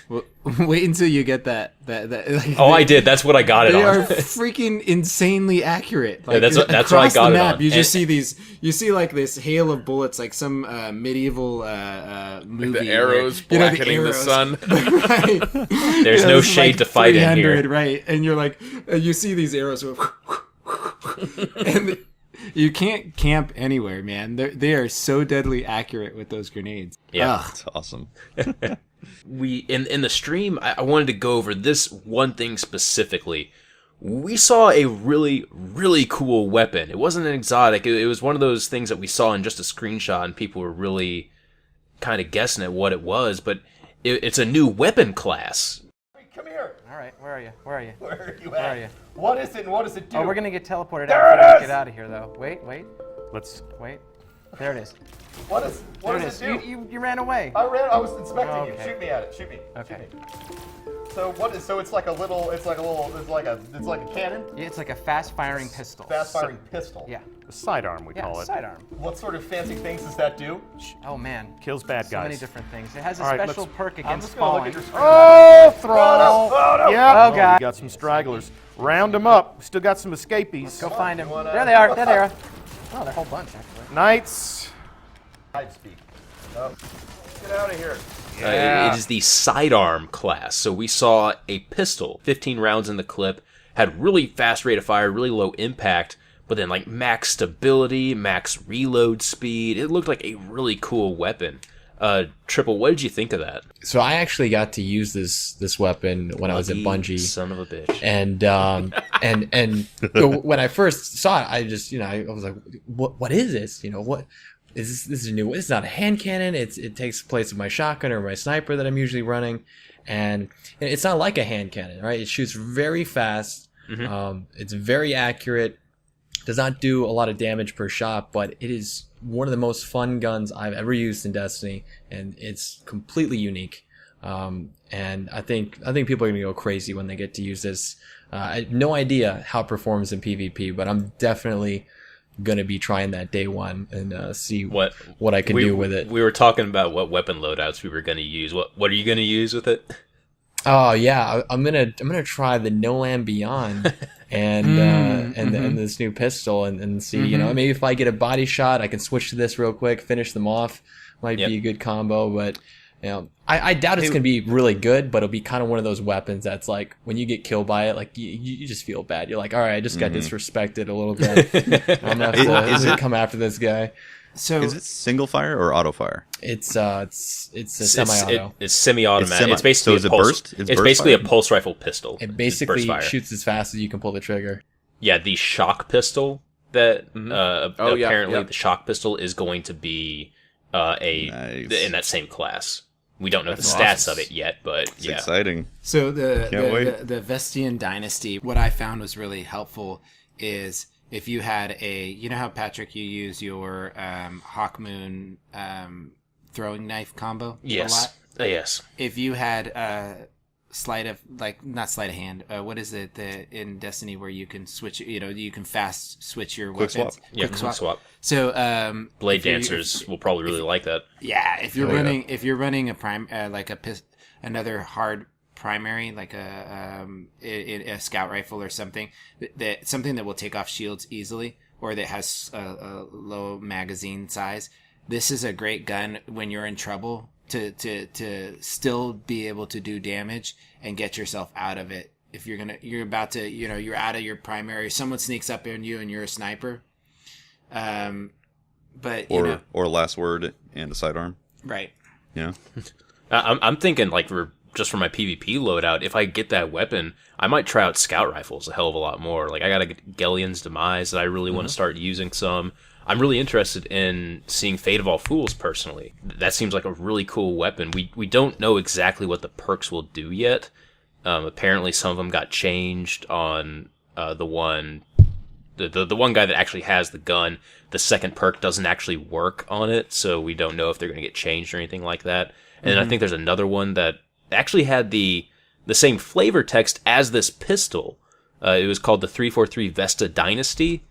Speaker 4: Wait until you get that.
Speaker 1: I did. That's what I got it on.
Speaker 4: They are freaking insanely accurate.
Speaker 1: Yeah, that's what I got it on.
Speaker 4: You just see these. You see this hail of bullets, like some medieval movie.
Speaker 5: Like the arrows blackening the sun.
Speaker 4: Right.
Speaker 1: There's no shade to fight in here.
Speaker 4: Right, and you're you see these arrows, and you can't camp anywhere, man. They are so deadly accurate with those grenades.
Speaker 1: Yeah,
Speaker 3: that's awesome.
Speaker 1: We in the stream, I wanted to go over this one thing specifically. We saw a really, really cool weapon. It wasn't an exotic. It was one of those things that we saw in just a screenshot, and people were really kind of guessing at what it was. But it's a new weapon class.
Speaker 6: Come here.
Speaker 7: All right, where are you? Where are you?
Speaker 6: Where are you
Speaker 7: Where
Speaker 6: at?
Speaker 7: are you?
Speaker 6: What is it and what does it do?
Speaker 7: Oh, we're gonna get teleported
Speaker 6: There
Speaker 7: out.
Speaker 6: it is!
Speaker 7: Get out of here, though. Wait. Let's wait.
Speaker 4: There it is.
Speaker 6: What is it do?
Speaker 4: You ran away.
Speaker 6: I was inspecting you.
Speaker 4: Okay.
Speaker 6: Shoot me at it. Shoot me.
Speaker 4: Okay.
Speaker 6: Shoot me. So what is? So it's like a cannon.
Speaker 4: Yeah, it's like a fast-firing pistol.
Speaker 6: Fast-firing pistol.
Speaker 4: Yeah.
Speaker 7: A sidearm, we call it.
Speaker 4: Sidearm.
Speaker 6: What sort of fancy things does that do?
Speaker 4: Oh man.
Speaker 7: Kills bad
Speaker 4: So
Speaker 7: guys.
Speaker 4: many different things. It has a
Speaker 7: All right,
Speaker 4: special perk
Speaker 6: I'm
Speaker 4: against
Speaker 6: just gonna look
Speaker 4: falling.
Speaker 6: at your screen.
Speaker 7: Oh, throttle!
Speaker 6: no.
Speaker 7: Yeah.
Speaker 4: Oh, God.
Speaker 7: You got some stragglers. Round them up. Still got some escapees.
Speaker 4: Go find them. There they are. There they are. Oh, they're a whole bunch actually.
Speaker 7: Knights.
Speaker 6: Hide speed. Oh. Get out of here.
Speaker 7: Yeah.
Speaker 1: It is the sidearm class. So we saw a pistol, 15 rounds in the clip, had really fast rate of fire, really low impact, but then like max stability, max reload speed. It looked like a really cool weapon. Triple, what did you think of that?
Speaker 2: So I actually got to use this weapon when I was at Bungie.
Speaker 1: Son of a bitch.
Speaker 2: And when I first saw it, I just, I was like, what is this? What is this? This is new. It's not a hand cannon. It takes place of my shotgun or my sniper that I'm usually running. And it's not like a hand cannon, right? It shoots very fast.
Speaker 1: Mm-hmm.
Speaker 2: It's very accurate. Does not do a lot of damage per shot, but it is one of the most fun guns I've ever used in Destiny, and it's completely unique. And I think people are gonna go crazy when they get to use this. I have no idea how it performs in PvP, but I'm definitely gonna be trying that day one and see what I can do with it.
Speaker 1: We were talking about what weapon loadouts we were gonna use. What are you gonna use with it?
Speaker 2: Oh yeah, I'm gonna try the No Land Beyond and this new pistol and see, maybe if I get a body shot, I can switch to this real quick, finish them off. Might be a good combo, but I doubt it's gonna be really good, but it'll be kind of one of those weapons that's like when you get killed by it, like you just feel bad. You're like, all right, I just got disrespected a little bit. I'm gonna have to come after this guy.
Speaker 4: So
Speaker 3: Is it single fire or auto fire?
Speaker 2: It's a semi-auto.
Speaker 1: It's semi-automatic. It's
Speaker 3: So
Speaker 1: basically
Speaker 3: is
Speaker 1: a
Speaker 3: it
Speaker 1: pulse.
Speaker 3: burst? It's
Speaker 1: It's
Speaker 3: burst
Speaker 1: basically a
Speaker 3: fire?
Speaker 1: pulse rifle pistol.
Speaker 2: It
Speaker 1: It's
Speaker 2: basically
Speaker 1: burst fire.
Speaker 2: shoots as fast as you can pull the trigger.
Speaker 1: Yeah, the shock pistol that apparently
Speaker 5: yeah.
Speaker 1: the shock pistol is going to be
Speaker 3: Nice.
Speaker 1: in that same class. We don't know
Speaker 5: That's
Speaker 1: the stats
Speaker 5: awesome.
Speaker 1: of it yet, but
Speaker 3: It's
Speaker 1: yeah.
Speaker 3: exciting.
Speaker 4: So
Speaker 3: Can't wait.
Speaker 4: the Vestian Dynasty, what I found was really helpful is if you had how Patrick, you use your Hawk Moon throwing knife combo a
Speaker 1: Yes.
Speaker 4: lot.
Speaker 1: Yes.
Speaker 4: If you had not sleight of hand, what is it in Destiny where you can switch? You can fast switch your
Speaker 3: Quick
Speaker 4: weapons.
Speaker 3: swap.
Speaker 1: Yeah, quick swap.
Speaker 4: So
Speaker 1: Blade
Speaker 4: if you-
Speaker 1: Dancers will probably really like that.
Speaker 4: Yeah, if you're running a another hard primary, like a scout rifle or something that will take off shields easily, or that has a low magazine size, this is a great gun when you're in trouble to still be able to do damage and get yourself out of it. If you're out of your primary, someone sneaks up on you and you're a sniper.
Speaker 3: Or last word and a sidearm.
Speaker 4: Right.
Speaker 3: Yeah.
Speaker 1: I'm thinking just for my PvP loadout, if I get that weapon, I might try out scout rifles a hell of a lot more. Like I got a Gellian's Demise that I really want to start using some. I'm really interested in seeing Fate of All Fools personally. That seems like a really cool weapon. We don't know exactly what the perks will do yet. Apparently some of them got changed on the one guy that actually has the gun. The second perk doesn't actually work on it, so we don't know if they're going to get changed or anything like that. And then I think there's another one that actually had the same flavor text as this pistol. It was called the 343 Vesta Dynasty,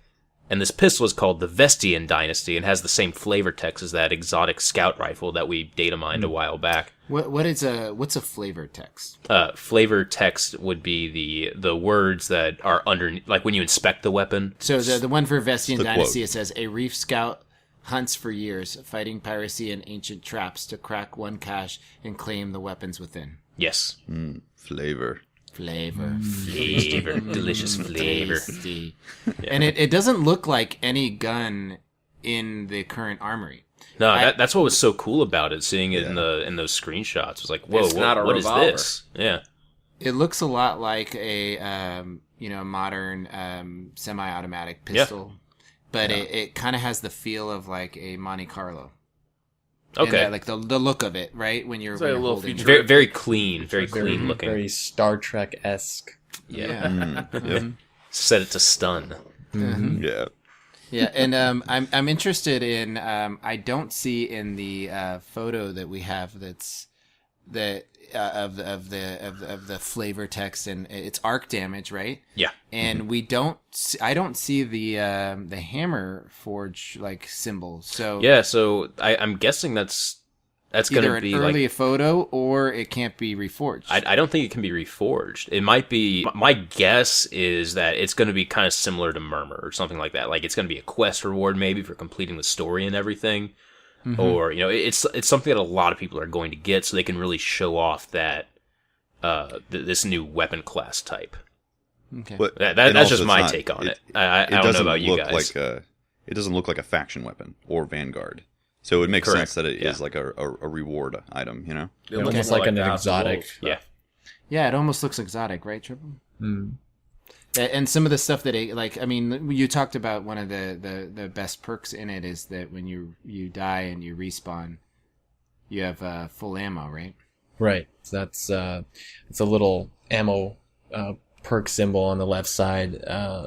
Speaker 1: and this pistol is called the Vestian Dynasty and has the same flavor text as that exotic scout rifle that we data mined a while back.
Speaker 4: What's a flavor text?
Speaker 1: Flavor text would be the words that are underneath, like when you inspect the weapon.
Speaker 4: So the one for Vestian
Speaker 3: the
Speaker 4: Dynasty,
Speaker 3: quote.
Speaker 4: it says, a reef scout hunts for years, fighting piracy and ancient traps to crack one cache and claim the weapons within.
Speaker 1: Yes.
Speaker 3: Flavor.
Speaker 4: Flavor.
Speaker 1: Flavor. Delicious flavor.
Speaker 4: Tasty. And it doesn't look like any gun in the current armory.
Speaker 1: No, that's what was so cool about it. Seeing it in those screenshots it was like, whoa,
Speaker 5: It's not a
Speaker 1: what is
Speaker 5: revolver.
Speaker 1: this? Yeah.
Speaker 4: It looks a lot like a modern semi-automatic pistol, but it kind of has the feel of like a Monte Carlo.
Speaker 1: Okay.
Speaker 4: And, like the look of it, right? When you're,
Speaker 5: It's like a little
Speaker 4: holding it.
Speaker 5: future-
Speaker 1: Very clean, very clean looking.
Speaker 2: Very Star Trek-esque.
Speaker 1: Yeah.
Speaker 3: Yep.
Speaker 1: Set it to stun.
Speaker 3: Yeah.
Speaker 4: Yeah, and I'm interested in I don't see in the photo that we have of the flavor text, and it's arc damage, right?
Speaker 1: Yeah.
Speaker 4: And I don't see the hammer forge like symbol. So
Speaker 1: Yeah, so I'm guessing that's going
Speaker 4: either
Speaker 1: to be
Speaker 4: an early
Speaker 1: like,
Speaker 4: photo or it can't be reforged.
Speaker 1: I don't think it can be reforged. It might be, my guess is that it's going to be kind of similar to Murmur or something like that. Like it's going to be a quest reward maybe for completing the story and everything. Or, it's something that a lot of people are going to get so they can really show off that this new weapon class type.
Speaker 4: Okay.
Speaker 3: But
Speaker 1: That's just my take on it. I don't know about you guys.
Speaker 3: It doesn't look like a faction weapon or Vanguard. So it would make
Speaker 1: Correct.
Speaker 3: sense that it is like a reward item, you know?
Speaker 5: It looks
Speaker 2: almost
Speaker 5: more
Speaker 2: like an
Speaker 5: House of
Speaker 2: exotic.
Speaker 5: Wolves.
Speaker 1: Yeah.
Speaker 4: Yeah, it almost looks exotic, right, Triple?
Speaker 2: Mm.
Speaker 4: And some of the stuff that you talked about, one of the best perks in it is that when you die and you respawn, you have full ammo, right?
Speaker 2: Right. So that's it's a little ammo perk symbol on the left side.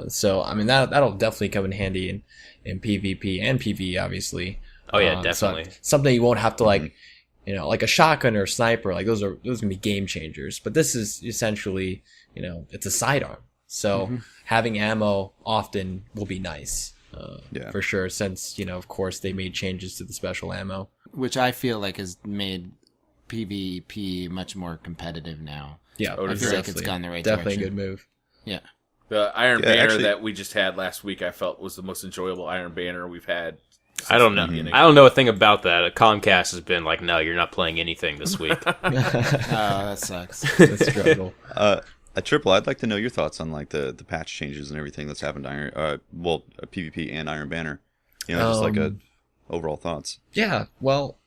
Speaker 2: So I mean that'll definitely come in handy in PvP and PvE, obviously.
Speaker 1: Oh yeah,
Speaker 2: So
Speaker 1: definitely.
Speaker 2: something you won't have to like, like a shotgun or a sniper. Like those gonna be game changers. But this is essentially, it's a sidearm. So having ammo often will be nice. For sure. Since of course they made changes to the special ammo,
Speaker 4: Which I feel like has made PvP much more competitive now.
Speaker 2: yeah,
Speaker 4: I feel like it's gone the right
Speaker 2: definitely
Speaker 4: direction.
Speaker 2: a good move.
Speaker 4: Yeah.
Speaker 5: The Iron
Speaker 3: Yeah,
Speaker 5: Banner
Speaker 3: actually-
Speaker 5: that we just had last week, I felt was the most enjoyable Iron Banner we've had.
Speaker 1: I don't know.
Speaker 5: beginning.
Speaker 1: I don't know a thing about that. Comcast has been like, no, you're not playing anything this week.
Speaker 4: Oh, that sucks.
Speaker 2: The struggle.
Speaker 3: Triple, I'd like to know your thoughts on like the patch changes and everything that's happened to PvP and Iron Banner. Just like overall thoughts.
Speaker 2: Yeah, well,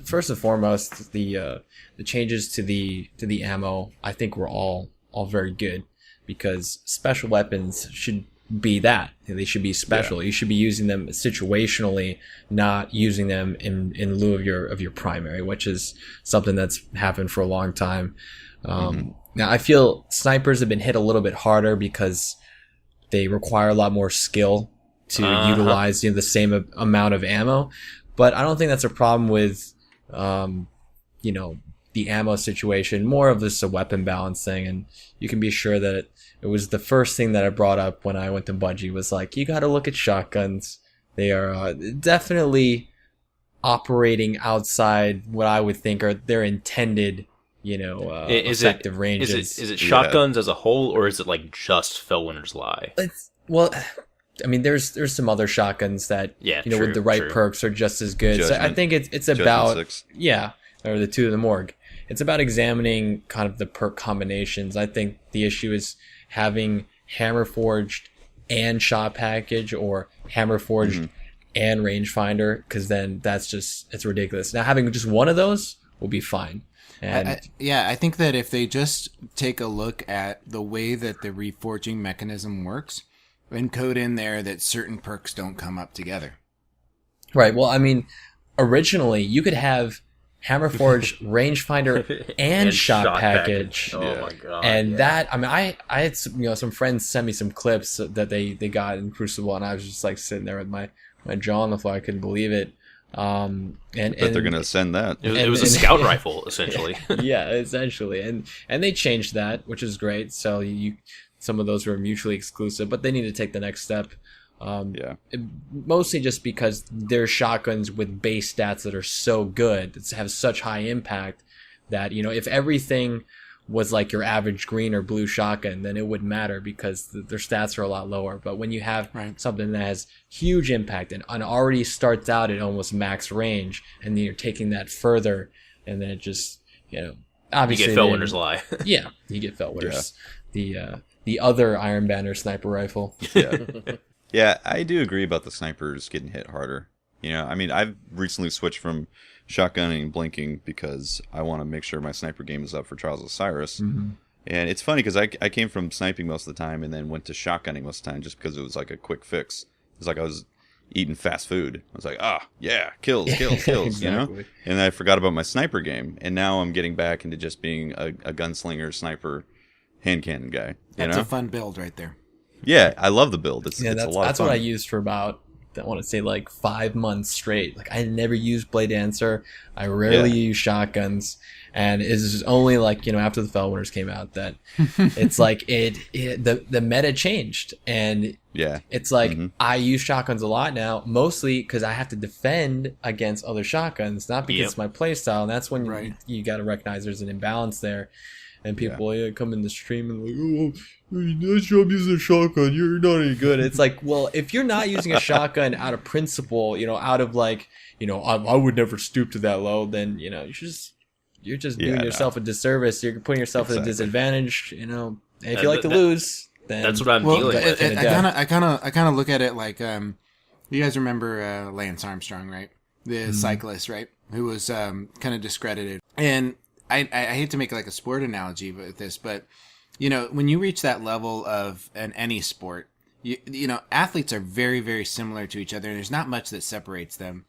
Speaker 2: first and foremost, the changes to the ammo, I think were all very good, because special weapons should be that. They should be special. You should be using them situationally, not using them in lieu of your primary, which is something that's happened for a long time. Now I feel snipers have been hit a little bit harder because they require a lot more skill to utilize the same amount of ammo. But I don't think that's a problem with, the ammo situation. More of this a weapon balance thing, and you can be sure that it was the first thing that I brought up when I went to Bungie was like, you got to look at shotguns. They are definitely operating outside what I would think are their intended, effective ranges.
Speaker 1: Is it shotguns as a whole, or is it like just Fellwinter's Lie?
Speaker 2: I mean, there's some other shotguns that
Speaker 1: true,
Speaker 2: with the right
Speaker 1: true.
Speaker 2: perks are just as good. So I
Speaker 3: Judgment.
Speaker 2: think it's about
Speaker 3: 6.
Speaker 2: or the two of the morgue. It's about examining kind of the perk combinations. I think the issue is having hammer forged and shot package, or hammer forged and rangefinder, because then it's ridiculous. Now having just one of those will be fine. And
Speaker 4: I think that if they just take a look at the way that the reforging mechanism works, and code in there that certain perks don't come up together.
Speaker 2: right. Well, I mean, originally you could have hammer forged, rangefinder, and shot package.
Speaker 1: Oh my god!
Speaker 2: And that, I mean, I had some friends send me some clips that they got in Crucible, and I was just like sitting there with my jaw on the floor. I couldn't believe it.
Speaker 3: But they're gonna send that.
Speaker 1: It was a scout rifle essentially.
Speaker 2: Yeah, essentially, and they changed that, which is great. So some of those were mutually exclusive, but they need to take the next step. Mostly just because they're shotguns with base stats that are so good, that have such high impact, that if everything was like your average green or blue shotgun, then it wouldn't matter because their stats are a lot lower. But when you have something that has huge impact and already starts out at almost max range, and then you're taking that further, and then it just obviously
Speaker 1: you get Fellwinter's Lie.
Speaker 2: Yeah, you get Fellwinter's. The other Iron Banner sniper rifle.
Speaker 3: Yeah, I do agree about the snipers getting hit harder. I mean, I've recently switched from shotgunning and blinking because I want to make sure my sniper game is up for Trials of Osiris. And it's funny because I came from sniping most of the time and then went to shotgunning most of the time just because it was like a quick fix. It was like I was eating fast food. I was like, kills,
Speaker 2: Exactly.
Speaker 3: And I forgot about my sniper game. And now I'm getting back into just being a gunslinger, sniper, hand cannon guy.
Speaker 4: That's a fun build right there.
Speaker 3: Yeah, I love the build. It's a lot of fun.
Speaker 2: That's what I used for about, I want to say, like 5 months straight. Like, I never used Blade Dancer. I rarely use shotguns. And it's only like, after the Fellwinners came out that it's like the meta changed. And it's like I use shotguns a lot now, mostly because I have to defend against other shotguns, not because it's my playstyle. And that's when you got to recognize there's an imbalance there. And people come in the stream and like, oh, nice job using a shotgun. You're not any good. It's like, well, if you're not using a shotgun out of principle, out of like, I would never stoop to that low, then, you're just doing yourself a disservice. You're putting yourself at a disadvantage, And if you like to lose, then
Speaker 1: that's what I'm dealing with.
Speaker 4: I kind of look at it like, you guys remember Lance Armstrong, right? The cyclist, right? Who was kind of discredited. And I hate to make like a sport analogy with this, but when you reach that level of any sport, athletes are very, very similar to each other, and there's not much that separates them.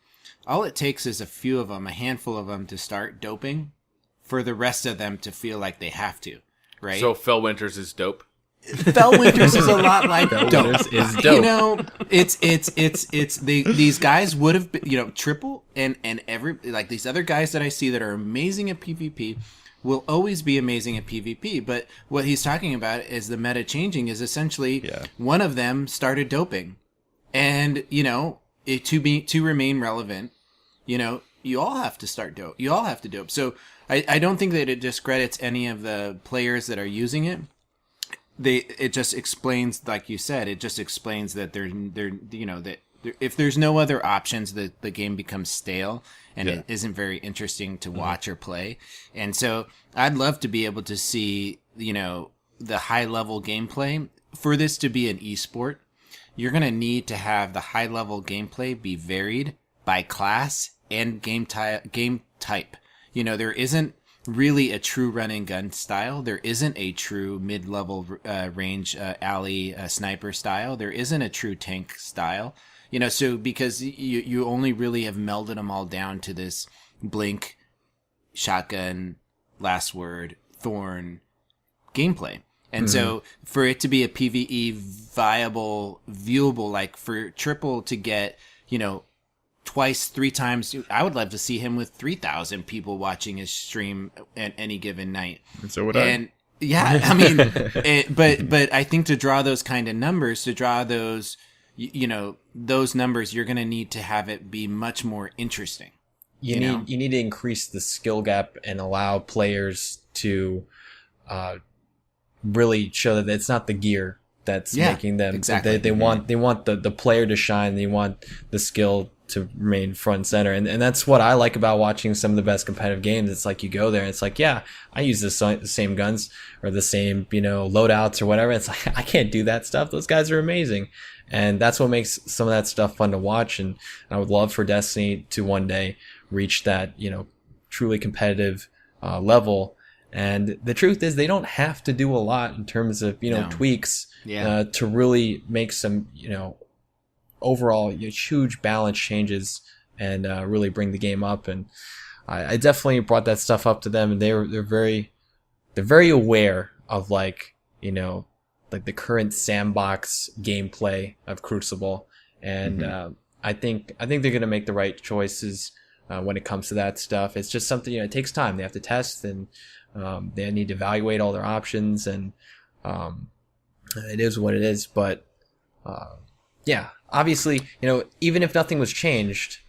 Speaker 4: All it takes is a few of them, a handful of them, to start doping, for the rest of them to feel like they have to, right?
Speaker 5: So Fellwinters is dope.
Speaker 4: Fellwinters is a lot like dope.
Speaker 2: Is dope.
Speaker 4: These guys would have been, Triple and every, like, these other guys that I see that are amazing at PvP will always be amazing at PvP. But what he's talking about is the meta changing is essentially one of them started doping, and to remain relevant, you all have to start dope. You all have to dope. So I don't think that it discredits any of the players that are using it. It just explains, like you said, it just explains that if there's no other options, the game becomes stale and it isn't very interesting to watch or play. And so I'd love to be able to see, the high level gameplay. For this to be an esport, you're going to need to have the high level gameplay be varied by class and game type. There isn't really a true run and gun style. There isn't a true mid-level range alley sniper style. There isn't a true tank style. So because you only really have melded them all down to this blink, shotgun, last word, thorn gameplay. And so for it to be a PvE viable, viewable, like for Triple to get, twice, 3 times, I would love to see him with 3,000 people watching his stream at any given night.
Speaker 3: And so would I.
Speaker 4: And yeah, I mean, but I think to draw those kind of numbers, to draw those, those numbers, you're going to need to have it be much more interesting.
Speaker 2: You need to increase the skill gap and allow players to really show that it's not the gear that's making them.
Speaker 4: Exactly.
Speaker 2: They want the player to shine. They want the skill to remain front and center. And that's what I like about watching some of the best competitive games. It's like you go there and it's like, yeah, I use the same guns or the same, loadouts or whatever. It's like, I can't do that stuff. Those guys are amazing. And that's what makes some of that stuff fun to watch. And I would love for Destiny to one day reach that, truly competitive level. And the truth is they don't have to do a lot in terms of, tweaks to really make some, overall huge balance changes and really bring the game up. And I definitely brought that stuff up to them, and they're very aware of like the current sandbox gameplay of Crucible. And I think they're gonna make the right choices when it comes to that stuff. It's just something it takes time. They have to test, and they need to evaluate all their options, and it is what it is. But obviously, even if nothing was changed,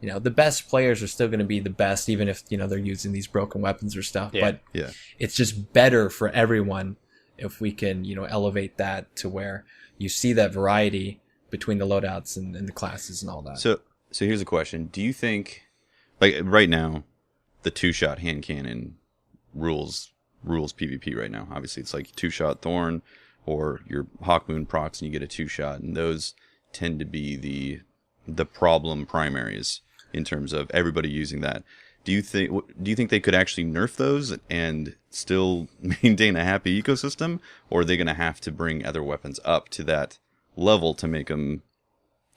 Speaker 2: the best players are still going to be the best, even if, they're using these broken weapons or stuff.
Speaker 1: Yeah.
Speaker 2: But it's just better for everyone if we can, elevate that to where you see that variety between the loadouts and the classes and all that.
Speaker 3: So here's a question. Do you think, like right now, the 2-shot hand cannon rules PvP right now? Obviously, it's like 2-shot Thorn or your Hawkmoon procs and you get a 2-shot, and those tend to be the problem primaries in terms of everybody using that. Do you think they could actually nerf those and still maintain a happy ecosystem, or are they going to have to bring other weapons up to that level to make them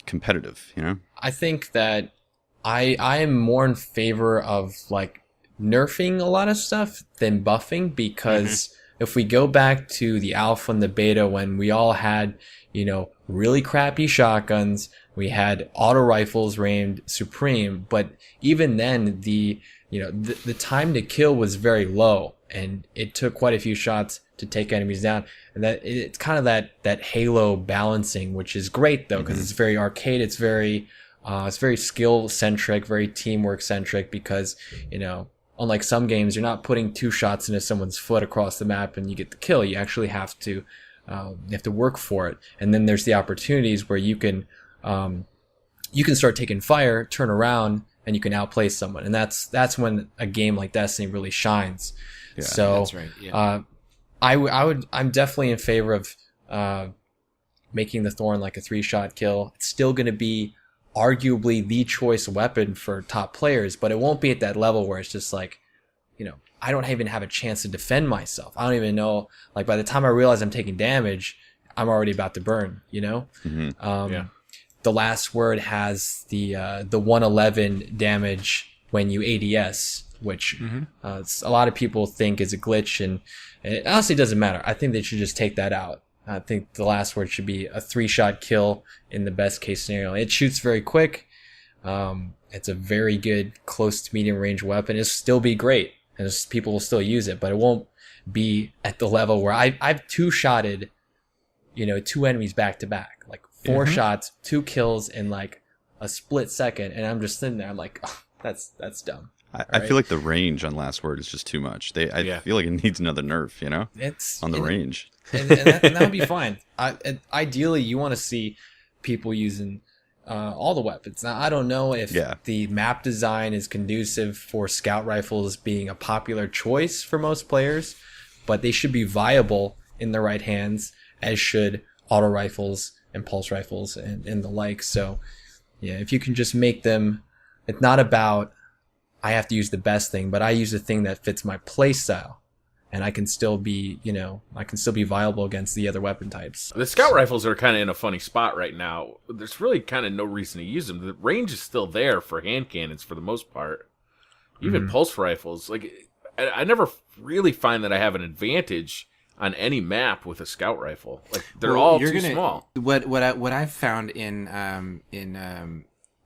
Speaker 3: competitive?
Speaker 2: I think that I am more in favor of like nerfing a lot of stuff than buffing, because if we go back to the alpha and the beta when we all had, really crappy shotguns, we had auto rifles reigned supreme, but even then the time to kill was very low, and it took quite a few shots to take enemies down. And that it's kind of that Halo balancing, which is great though, because it's very arcade. It's very skill centric, very teamwork centric, because, unlike some games, you're not putting 2 shots into someone's foot across the map and you get the kill. You actually have to work for it. And then there's the opportunities where you can start taking fire, turn around, and you can outplay someone. And that's when a game like Destiny really shines.
Speaker 3: Yeah,
Speaker 2: so
Speaker 4: that's right. Yeah.
Speaker 2: I'm definitely in favor of making the Thorn like a 3-shot kill. It's still going to be arguably the choice weapon for top players, but it won't be at that level where it's just like, I don't even have a chance to defend myself. I don't even know, like, by the time I realize I'm taking damage, I'm already about to burn,
Speaker 5: Yeah.
Speaker 2: The Last Word has the 111 damage when you ADS, which a lot of people think is a glitch, and it honestly doesn't matter. I think they should just take that out. I think the Last Word should be a 3-shot kill in the best case scenario. It shoots very quick. It's a very good close to medium range weapon. It'll still be great, and people will still use it, but it won't be at the level where I've 2-shotted, 2 enemies back to back, like 4 shots, 2 kills in like a split second, and I'm just sitting there. I'm like, oh, that's dumb.
Speaker 3: I feel like the range on Last Word is just too much. I feel like it needs another nerf,
Speaker 2: It's
Speaker 3: on the range.
Speaker 2: and that would be fine. Ideally, you want to see people using all the weapons. Now, I don't know if the map design is conducive for scout rifles being a popular choice for most players, but they should be viable in the right hands, as should auto rifles and pulse rifles and the like. So, yeah, if you can just make them, it's not about I have to use the best thing, but I use the thing that fits my play style, and I can still be, viable against the other weapon types.
Speaker 5: The scout rifles are kind of in a funny spot right now. There's really kind of no reason to use them. The range is still there for hand cannons for the most part. Even pulse rifles, like I never really find that I have an advantage on any map with a scout rifle. Like they're all too small.
Speaker 4: What I've found in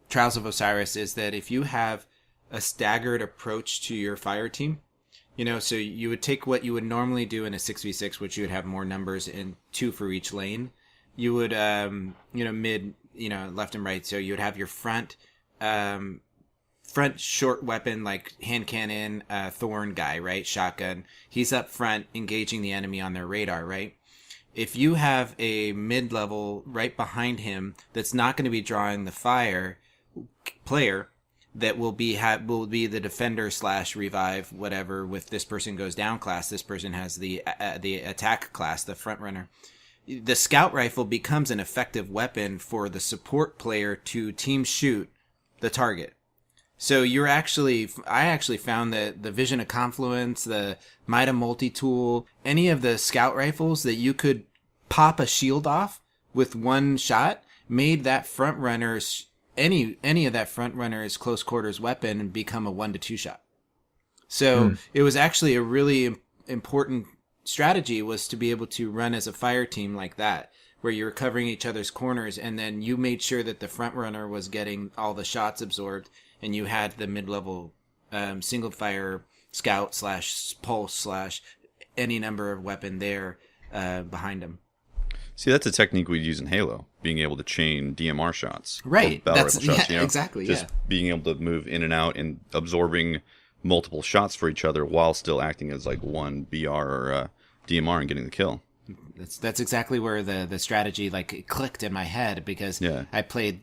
Speaker 4: Trials of Osiris is that if you have a staggered approach to your fire team, so you would take what you would normally do in a 6v6, which you would have more numbers and 2 for each lane. You would, mid, left and right. So you would have your front short weapon, like hand cannon, thorn guy, right? Shotgun. He's up front engaging the enemy on their radar, right? If you have a mid-level right behind him that's not going to be drawing the fire player, that will be the defender / revive, whatever, with this person goes down class. This person has the attack class, the front runner. The scout rifle becomes an effective weapon for the support player to team shoot the target. So I actually found that the Vision of Confluence, the Mida multi-tool, any of the scout rifles that you could pop a shield off with one shot made that front runner's any of that front runner's close quarters weapon and become a 1 to 2 shot. So it was actually a really important strategy, was to be able to run as a fire team like that, where you were covering each other's corners, and then you made sure that the front runner was getting all the shots absorbed, and you had the mid-level single fire scout / pulse / any number of weapon there behind him.
Speaker 3: See, that's a technique we'd use in Halo, being able to chain DMR shots.
Speaker 4: Right.
Speaker 3: Battle rifle shots,
Speaker 4: exactly.
Speaker 3: Just being able to move in and out and absorbing multiple shots for each other while still acting as like one BR or DMR and getting the kill.
Speaker 4: That's exactly where the strategy like clicked in my head, because I played,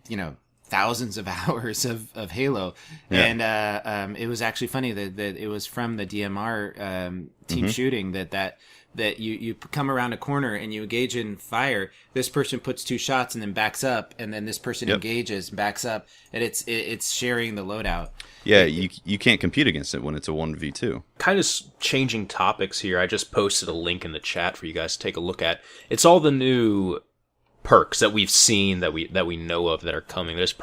Speaker 4: thousands of hours of Halo, and it was actually funny that it was from the DMR team shooting that you come around a corner and you engage in fire. This person puts 2 shots and then backs up, and then this person engages and backs up, and it's sharing the loadout.
Speaker 3: Yeah, you can't compete against it when it's a 1v2.
Speaker 1: Kind of changing topics here. I just posted a link in the chat for you guys to take a look at. It's all the new perks that we've seen that we know of that are coming. There's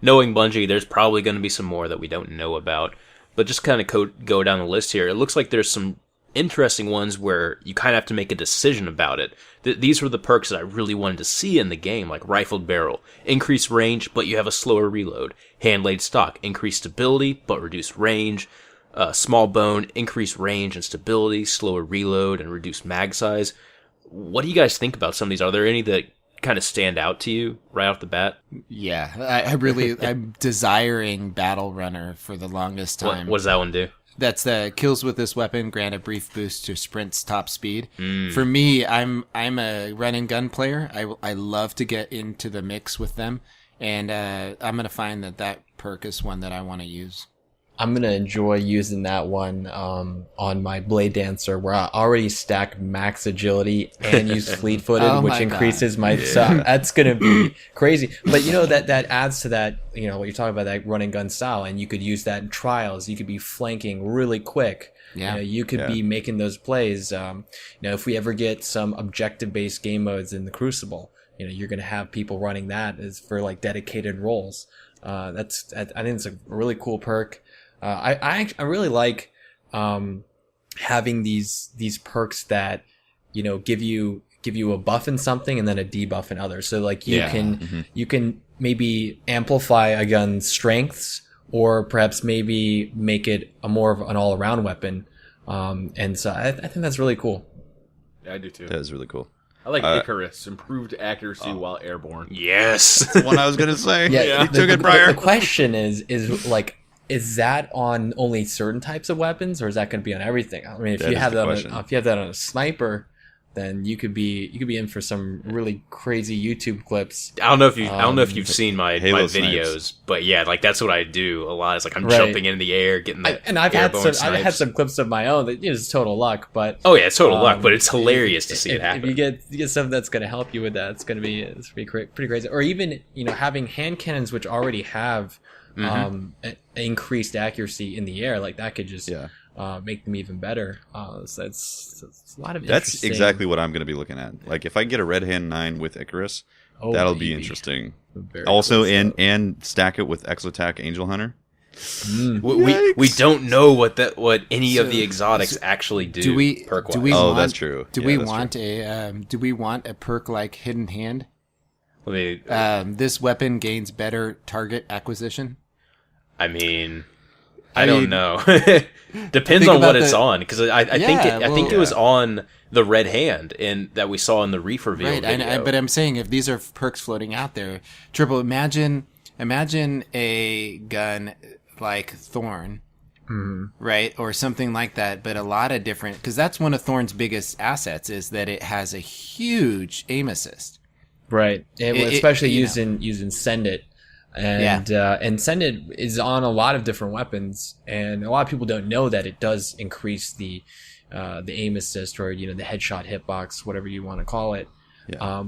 Speaker 1: knowing Bungie, there's probably going to be some more that we don't know about. But just kind of go down the list here. It looks like there's some interesting ones where you kind of have to make a decision about it. These were the perks that I really wanted to see in the game, like Rifled Barrel. Increase range, but you have a slower reload. Hand-laid Stock. Increase stability, but reduce range. Small Bone. Increase range and stability, slower reload, and reduce mag size. What do you guys think about some of these? Are there any that kind of stand out to you right off the bat?
Speaker 4: Yeah, I'm desiring Battle Runner for the longest time.
Speaker 1: What does that one do?
Speaker 4: That's the kills with this weapon grant a brief boost to sprint's top speed. For me, I'm a run and gun player. I love to get into the mix with them, and I'm gonna find that perk is one that I want to use.
Speaker 2: I'm gonna enjoy using that one on my Blade Dancer, where I already stack max agility and use fleet-footed, which increases my. So that's gonna be crazy. But that adds to that. What you're talking about, that run and gun style, and you could use that in trials. You could be flanking really quick. Yeah, you could be making those plays. If we ever get some objective-based game modes in the Crucible, you're gonna have people running that as for like dedicated roles. I think it's a really cool perk. I really like having these perks that give you a buff in something and then a debuff in others. So like you can maybe amplify a gun's strengths, or perhaps maybe make it a more of an all around weapon. And so I think that's really cool.
Speaker 5: Yeah, I do too.
Speaker 3: That is really cool.
Speaker 5: I like Icarus, improved accuracy while airborne.
Speaker 1: Yes,
Speaker 3: that's the one I was gonna say.
Speaker 2: You
Speaker 3: took it prior.
Speaker 2: The question is like, is that on only certain types of weapons, or is that going to be on everything? I mean, if you have that on a sniper, then you could be in for some really crazy YouTube clips.
Speaker 1: I don't know if you've seen my videos, snipes. But yeah, like that's what I do a lot. It's like I'm jumping in the air, getting the
Speaker 2: I've had some clips of my own that it's total luck, but
Speaker 1: it's total luck, but it's hilarious to see it happen.
Speaker 2: If you get something that's going to help you with that, it's pretty crazy. Or even having hand cannons which already have increased accuracy in the air, like that could just make them even better. So that's a lot of.
Speaker 3: That's exactly what I'm going to be looking at. Like if I get a Red Hand 9 with Icarus, that'll be interesting. Also, cool and stack it with Exotac Angel Hunter.
Speaker 1: We don't know what any of the exotics actually do.
Speaker 3: That's true.
Speaker 4: Do we want a perk like Hidden Hand? This weapon gains better target acquisition.
Speaker 1: I mean, I don't know. Depends on what it's on, because I think it was on the Red Hand that we saw in the Reef reveal video.
Speaker 4: But I'm saying, if these are perks floating out there, Triple, imagine a gun like Thorn, right, or something like that. But a lot of different, because that's one of Thorn's biggest assets, is that it has a huge aim assist.
Speaker 2: Right, especially using Send It. And Send It is on a lot of different weapons, and a lot of people don't know that it does increase the aim assist, or the headshot hitbox, whatever you want to call it.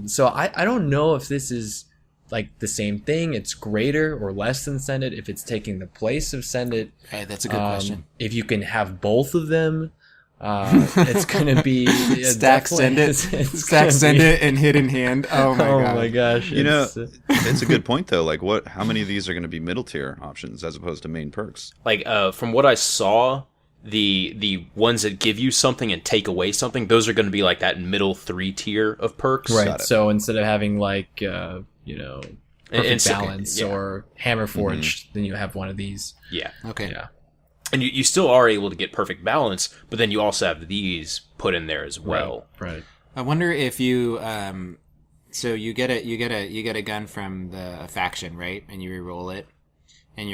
Speaker 2: So I don't know if this is like the same thing. It's greater or less than Send It. If it's taking the place of Send It,
Speaker 4: hey, that's a good question.
Speaker 2: If you can have both of them. It's gonna be
Speaker 4: Send It and Hidden Hand. Oh my gosh!
Speaker 3: It's a good point though. Like, how many of these are going to be middle tier options as opposed to main perks?
Speaker 1: Like, from what I saw, the ones that give you something and take away something, those are going to be like that middle 3 tier of perks.
Speaker 2: Right. So instead of having like Perfect Balance or Hammer Forged, then you have one of these.
Speaker 1: Yeah.
Speaker 4: Okay.
Speaker 2: Yeah.
Speaker 1: And you still are able to get Perfect Balance, but then you also have these put in there as well.
Speaker 2: Right.
Speaker 4: I wonder if you so you get a gun from the faction, right? And you reroll it, and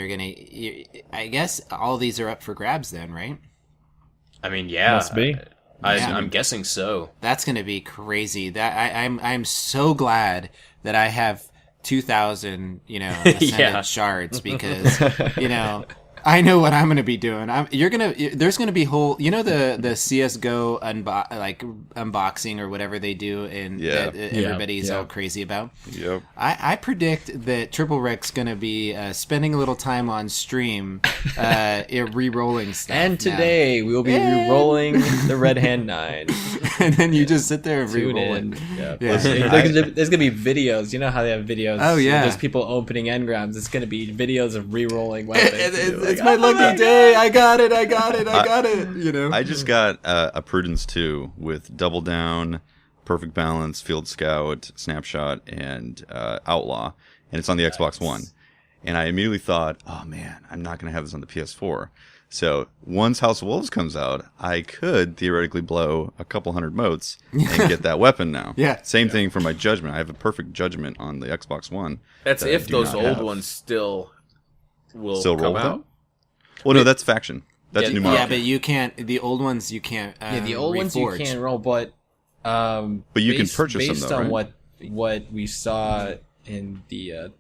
Speaker 4: I guess all these are up for grabs then, right?
Speaker 1: I mean, yeah.
Speaker 2: Must be.
Speaker 1: I'm guessing so.
Speaker 4: That's going to be crazy. That I'm so glad that I have 2,000 Ascendant shards, because I know what I'm going to be doing. There's going to be whole, the CS:GO unboxing or whatever they do, and that everybody's all crazy about.
Speaker 3: Yep.
Speaker 4: I predict that Triple Rec's going to be spending a little time on stream, re-rolling stuff.
Speaker 2: And today we will be re-rolling the Red Hand 9.
Speaker 4: And then you just sit there and re-roll it.
Speaker 2: Yeah. There's going to be videos. You know how they have videos?
Speaker 4: Oh yeah.
Speaker 2: There's people opening engrams. It's going to be videos of re-rolling weapons.
Speaker 4: it's my lucky day. I got it. You know.
Speaker 3: I just got a Prudence 2 with Double Down, Perfect Balance, Field Scout, Snapshot, and Outlaw, and it's on the Xbox One. And I immediately thought, oh man, I'm not going to have this on the PS4. So once House of Wolves comes out, I could theoretically blow a couple hundred motes and get that weapon now.
Speaker 4: Yeah.
Speaker 3: Same thing for my Judgment. I have a Perfect Judgment on the Xbox One.
Speaker 5: That's
Speaker 3: that
Speaker 5: if
Speaker 3: I do
Speaker 5: those
Speaker 3: not
Speaker 5: old
Speaker 3: have.
Speaker 5: ones still will
Speaker 3: Still roll
Speaker 5: come
Speaker 3: with
Speaker 5: out.
Speaker 3: them? Well, no, that's Faction. That's
Speaker 1: Yeah,
Speaker 3: New
Speaker 4: Yeah,
Speaker 3: Monarchy.
Speaker 4: but you can't. The old ones you can't.
Speaker 2: the old ones you
Speaker 4: reforge.
Speaker 2: can't roll, but
Speaker 3: you can purchase them,
Speaker 2: based
Speaker 3: though,
Speaker 2: on
Speaker 3: right?
Speaker 2: what we saw in the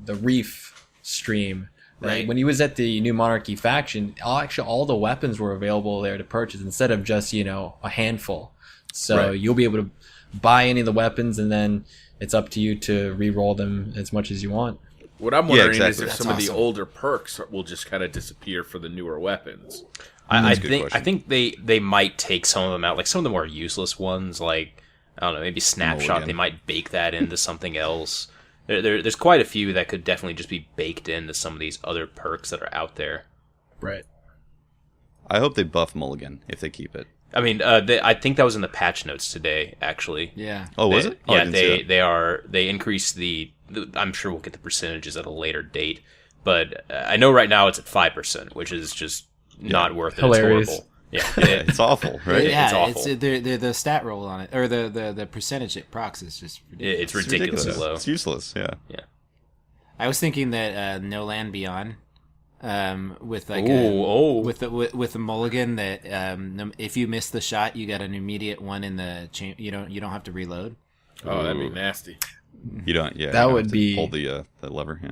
Speaker 2: Reef stream.
Speaker 4: Right.
Speaker 2: When he was at the New Monarchy faction, all the weapons were available there to purchase instead of just a handful. So
Speaker 3: Right.
Speaker 2: you'll be able to buy any of the weapons, and then it's up to you to re-roll them as much as you want.
Speaker 5: What I'm wondering
Speaker 3: exactly.
Speaker 5: is if
Speaker 4: That's
Speaker 5: some of the
Speaker 4: awesome.
Speaker 5: older perks will just kind of disappear for the newer weapons.
Speaker 1: I
Speaker 3: That's a good
Speaker 1: think
Speaker 3: question.
Speaker 1: I think they might take some of them out, like some of the more useless ones, like I don't know, maybe Snapshot.
Speaker 3: Mulligan.
Speaker 1: They might bake that into something else. There's quite a few that could definitely just be baked into some of these other perks that are out there.
Speaker 2: Right.
Speaker 3: I hope they buff Mulligan if they keep it.
Speaker 1: I mean, I think that was in the patch notes today, actually.
Speaker 4: Yeah.
Speaker 3: Oh, was it? Oh, I
Speaker 1: Yeah,
Speaker 3: didn't see that.
Speaker 1: they increased the. I'm sure we'll get the percentages at a later date, but I know right now it's at 5%, which is just not worth it.
Speaker 2: Hilarious.
Speaker 1: It's horrible. Yeah,
Speaker 3: It's awful, right?
Speaker 1: Yeah.
Speaker 4: Yeah,
Speaker 1: awful.
Speaker 4: the stat roll on it, or the percentage it procs is just ridiculous.
Speaker 1: it's ridiculously low.
Speaker 3: It's useless, yeah.
Speaker 4: I was thinking that No Land Beyond, with like with the mulligan that if you miss the shot, you got an immediate one in the chain. You don't have to reload.
Speaker 5: Oh, that'd be nasty.
Speaker 3: You don't, yeah.
Speaker 2: That
Speaker 3: you
Speaker 2: would
Speaker 3: have to
Speaker 2: be-
Speaker 3: pull the lever, yeah.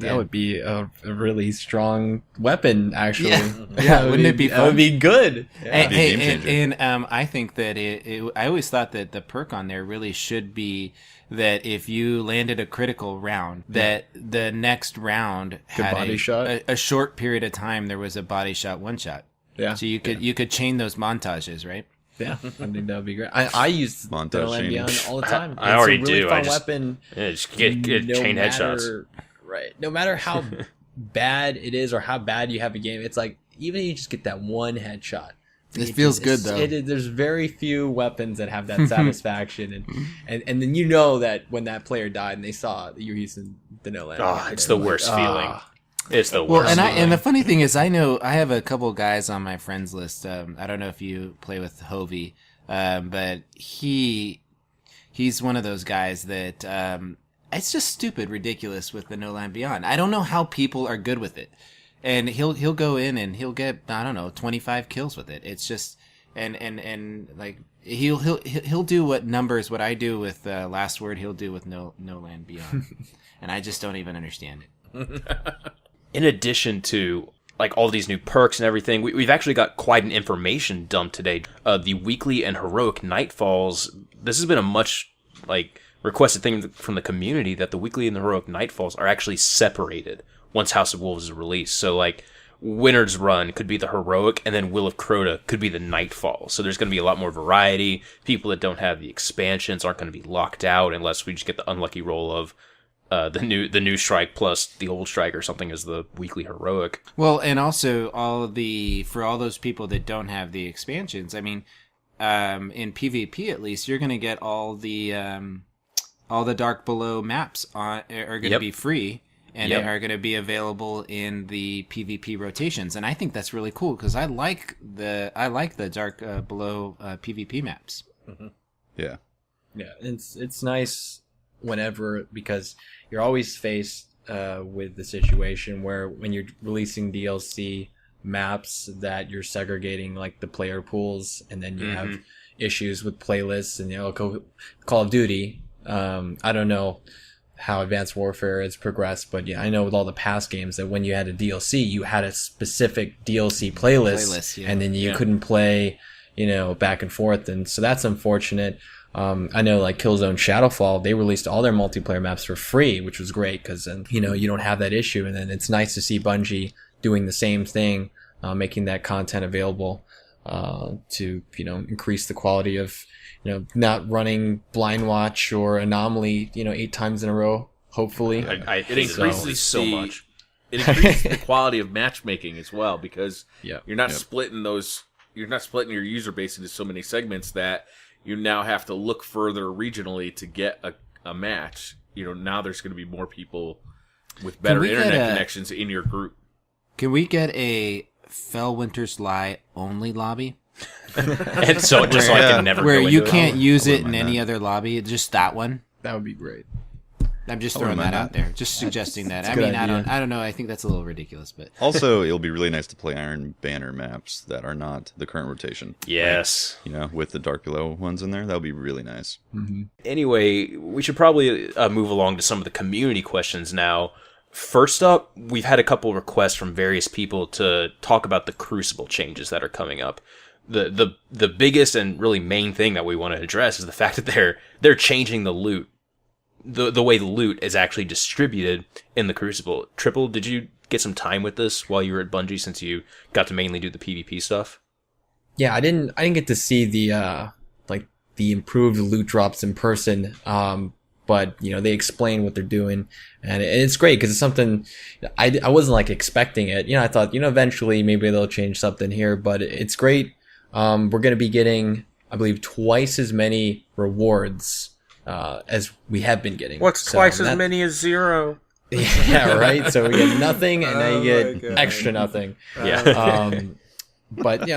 Speaker 2: That would be a really strong weapon, actually.
Speaker 4: Yeah, wouldn't it be
Speaker 2: That would
Speaker 4: fun?
Speaker 2: be good. Yeah.
Speaker 3: be a game changer.
Speaker 4: And I think that I always thought that the perk on there really should be that if you landed a critical round, that the next round had
Speaker 2: body shot?
Speaker 4: a short period of time there was a body shot one shot.
Speaker 2: Yeah.
Speaker 4: So you could chain those montages, right?
Speaker 2: Yeah, I think that would be great. I use
Speaker 3: Montage
Speaker 2: No Land
Speaker 3: chain.
Speaker 2: Beyond all the time.
Speaker 1: I already
Speaker 2: it's a really
Speaker 1: do.
Speaker 2: Fun
Speaker 1: I just-
Speaker 2: weapon.
Speaker 1: Yeah, just get chain headshots.
Speaker 2: Right. No matter how bad it is or how bad you have a game, it's like even if you just get that one headshot.
Speaker 4: It feels good, though.
Speaker 2: There's very few weapons that have that satisfaction, and then you know that when that player died and they saw that you were using the No Land.
Speaker 1: Oh,
Speaker 2: Beyond,
Speaker 1: it's
Speaker 2: they're
Speaker 1: the
Speaker 2: like,
Speaker 1: worst feeling. It's the
Speaker 4: Well,
Speaker 1: worst.
Speaker 4: and the funny thing is, I know I have a couple guys on my friends list. I don't know if you play with Hovey, but he's one of those guys that it's just stupid, ridiculous with the No Land Beyond. I don't know how people are good with it, and he'll go in and he'll get 25 kills with it. It's just and like he'll do what I do with Last Word. He'll do with No Land Beyond, and I just don't even understand it.
Speaker 1: In addition to like all these new perks and everything, we've actually got quite an information dump today. The weekly and heroic nightfalls. This has been a much requested thing from the community that the weekly and the heroic nightfalls are actually separated once House of Wolves is released. So Winter's Run could be the heroic, and then Will of Crota could be the nightfall. So there's going to be a lot more variety. People that don't have the expansions aren't going to be locked out unless we just get the unlucky roll of the new strike plus the old strike or something as the weekly heroic.
Speaker 4: Well, and also for all those people that don't have the expansions, I mean, in PvP at least, you're going to get all the Dark Below maps are going to be free, and they are going to be available in the PvP rotations, and I think that's really cool because I like the Dark Below PvP maps.
Speaker 3: Mm-hmm. Yeah.
Speaker 2: Yeah, it's nice whenever, because you're always faced with the situation where when you're releasing DLC maps that you're segregating the player pools, and then you have issues with playlists and Call of Duty. I don't know how Advanced Warfare has progressed, but yeah, I know with all the past games that when you had a DLC, you had a specific DLC playlist, and then you couldn't play, back and forth, and so that's unfortunate. I know Killzone Shadowfall, they released all their multiplayer maps for free, which was great because then, you don't have that issue. And then it's nice to see Bungie doing the same thing, making that content available, to, increase the quality of, not running Blind Watch or Anomaly, 8 times in a row, hopefully.
Speaker 1: It
Speaker 5: increases
Speaker 1: so
Speaker 5: the-
Speaker 1: much.
Speaker 5: it increases the quality of matchmaking as well, because
Speaker 2: Yeah.
Speaker 5: you're not splitting your user base into so many segments that you now have to look further regionally to get a match. Now there's going to be more people with better internet connections in your group.
Speaker 4: Can we get a Fellwinter's Lie only lobby?
Speaker 1: And so just so I can never
Speaker 4: where
Speaker 1: go
Speaker 4: you
Speaker 1: into
Speaker 4: can't use it in
Speaker 3: mind
Speaker 4: any
Speaker 3: that.
Speaker 4: other lobby, just that one.
Speaker 2: That would be great.
Speaker 4: I'm just
Speaker 3: wouldn't
Speaker 4: throwing that
Speaker 3: mind
Speaker 4: out there, just suggesting that.
Speaker 2: a
Speaker 4: I
Speaker 2: good
Speaker 4: mean,
Speaker 2: idea.
Speaker 4: I don't know. I think that's a little ridiculous, but
Speaker 3: Also, it'll be really nice to play Iron Banner maps that are not the current rotation.
Speaker 1: Yes.
Speaker 3: With the Dark Below ones in there, that would be really nice.
Speaker 1: Anyway, we should probably move along to some of the community questions now. First up, we've had a couple requests from various people to talk about the Crucible changes that are coming up. The biggest and really main thing that we want to address is the fact that they're changing the loot. The way the loot is actually distributed in the Crucible. Triple, did you get some time with this while you were at Bungie, since you got to mainly do the PvP stuff?
Speaker 2: Yeah, I didn't get to see the the improved loot drops in person. But they explain what they're doing, and it's great because it's something I wasn't expecting it. I thought eventually maybe they'll change something here, but it's great. We're going to be getting, I believe, twice as many rewards as we have been getting.
Speaker 1: What's twice as many as 0?
Speaker 2: Yeah, right. So we get nothing, and now you get extra nothing.
Speaker 1: Yeah.
Speaker 2: But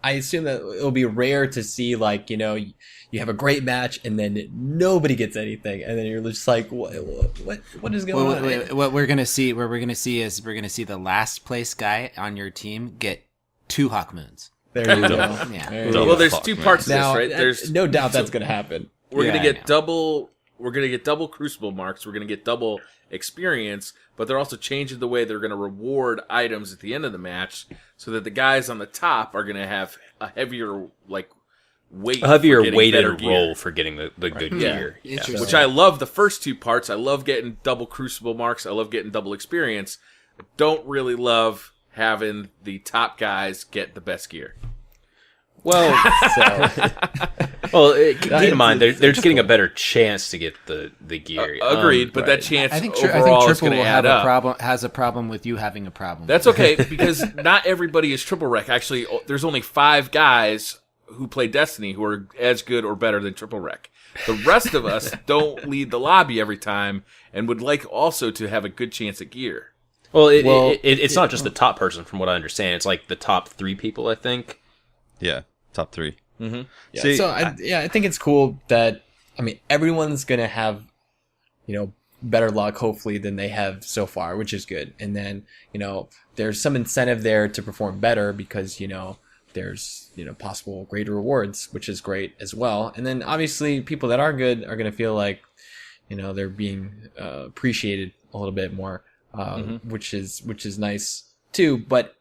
Speaker 2: I assume that it'll be rare to see you have a great match and then nobody gets anything, and then you're just like, what is going on?
Speaker 4: What we're gonna see is the last place guy on your team get 2 Hawk Moons.
Speaker 2: There you go.
Speaker 4: Yeah.
Speaker 2: There you
Speaker 5: Well,
Speaker 2: go.
Speaker 5: there's two parts to this,
Speaker 2: Now,
Speaker 5: right? There's
Speaker 2: no doubt that's going to happen.
Speaker 5: We're
Speaker 4: Yeah,
Speaker 5: gonna
Speaker 4: I
Speaker 5: get
Speaker 4: know.
Speaker 5: double Crucible marks. We're gonna get double experience, but they're also changing the way they're gonna reward items at the end of the match, so that the guys on the top are gonna have a heavier weight,
Speaker 1: A heavier
Speaker 5: for getting
Speaker 1: weighted
Speaker 5: better gear.
Speaker 1: roll for getting the good
Speaker 5: Yeah.
Speaker 1: gear.
Speaker 4: Interesting.
Speaker 5: Which I love the first 2 parts. I love getting double Crucible marks. I love getting double experience. I don't really love having the top guys get the best gear.
Speaker 1: Well, keep in mind they're just getting a better chance to get the gear.
Speaker 5: Agreed, but
Speaker 1: right.
Speaker 5: that chance
Speaker 4: I think
Speaker 5: overall is
Speaker 4: Triple
Speaker 5: going to
Speaker 4: will
Speaker 5: add
Speaker 4: have
Speaker 5: up.
Speaker 4: has a problem with you having a problem.
Speaker 5: That's okay, because not everybody is Triple Rec. Actually, there's only 5 guys who play Destiny who are as good or better than Triple Rec. The rest of us don't lead the lobby every time and would like also to have a good chance at gear.
Speaker 1: Well, it's not just the top person, from what I understand. It's the top 3 people, I think.
Speaker 3: Yeah, top 3.
Speaker 1: Mm-hmm.
Speaker 2: Yeah.
Speaker 3: See,
Speaker 2: So I think it's cool that everyone's gonna have better luck hopefully than they have so far, which is good. And then there's some incentive there to perform better because there's possible greater rewards, which is great as well. And then obviously people that are good are gonna feel like they're being appreciated a little bit more, which is nice too. But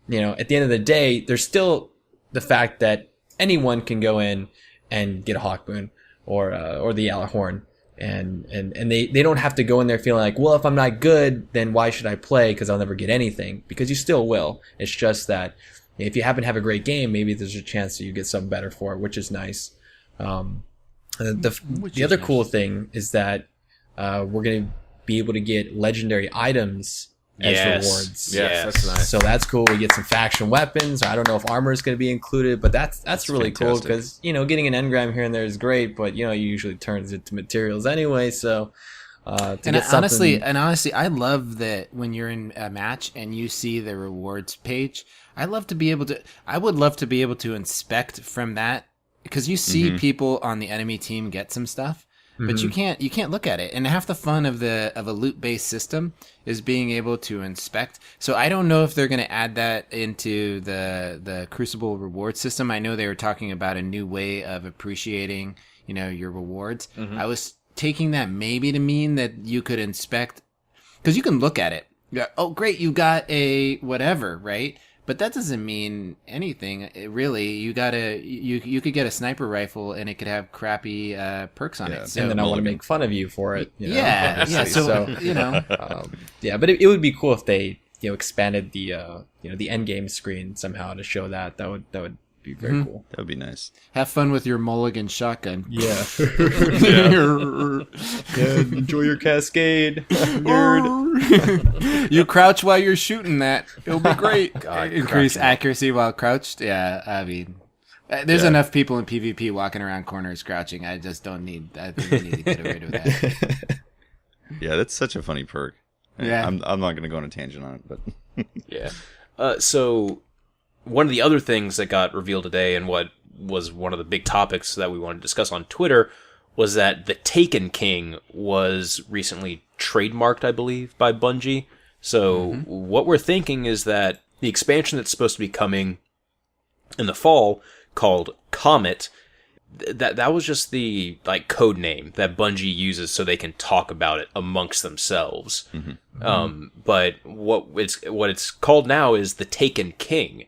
Speaker 2: at the end of the day, there's still the fact that anyone can go in and get a Hawk Moon or the Alahorn, and they don't have to go in there feeling like, well, if I'm not good, then why should I play? Because I'll never get anything. Because you still will. It's just that if you happen to have a great game, maybe there's a chance that you get something better for it, which is nice. The other cool thing is that we're going to be able to get legendary items as rewards.
Speaker 5: Yes, that's nice.
Speaker 2: So that's cool. We get some faction weapons. I don't know if armor is going to be included, but that's really cool because getting an engram here and there is great, but it usually turns into materials anyway. So
Speaker 4: honestly, I love that when you're in a match and you see the rewards page. I would love to be able to inspect from that, because you see people on the enemy team get some stuff. But you can't look at it, and half the fun of a loot based system is being able to inspect. So I don't know if they're going to add that into the Crucible reward system. I know they were talking about a new way of appreciating your rewards. I was taking that maybe to mean that you could inspect, because you can look at it. Oh, great, you got a whatever, right? But that doesn't mean anything, really. You could get a sniper rifle and it could have crappy perks on it. So,
Speaker 2: and then I want to make fun of you for it.
Speaker 4: Yeah. So
Speaker 2: yeah, but it would be cool if they expanded the the end game screen somehow to show that. That would Be very cool.
Speaker 3: That would be nice.
Speaker 4: Have fun with your mulligan shotgun.
Speaker 2: Yeah. Enjoy your cascade, nerd.
Speaker 4: You crouch while you're shooting that. It'll be great.
Speaker 1: God,
Speaker 4: Increase
Speaker 1: crouching.
Speaker 4: accuracy while crouched. Yeah, I mean, there's enough people in PvP walking around corners crouching. I just don't need. I think we need to get rid of that.
Speaker 3: Yeah, that's such a funny perk.
Speaker 4: Yeah.
Speaker 3: I'm not going to go on a tangent on it, but
Speaker 1: Yeah. So one of the other things that got revealed today, and what was one of the big topics that we wanted to discuss on Twitter, was that the Taken King was recently trademarked, I believe, by Bungie. So what we're thinking is that the expansion that's supposed to be coming in the fall, called Comet, that was just the code name that Bungie uses so they can talk about it amongst themselves. But what it's called now is the Taken King,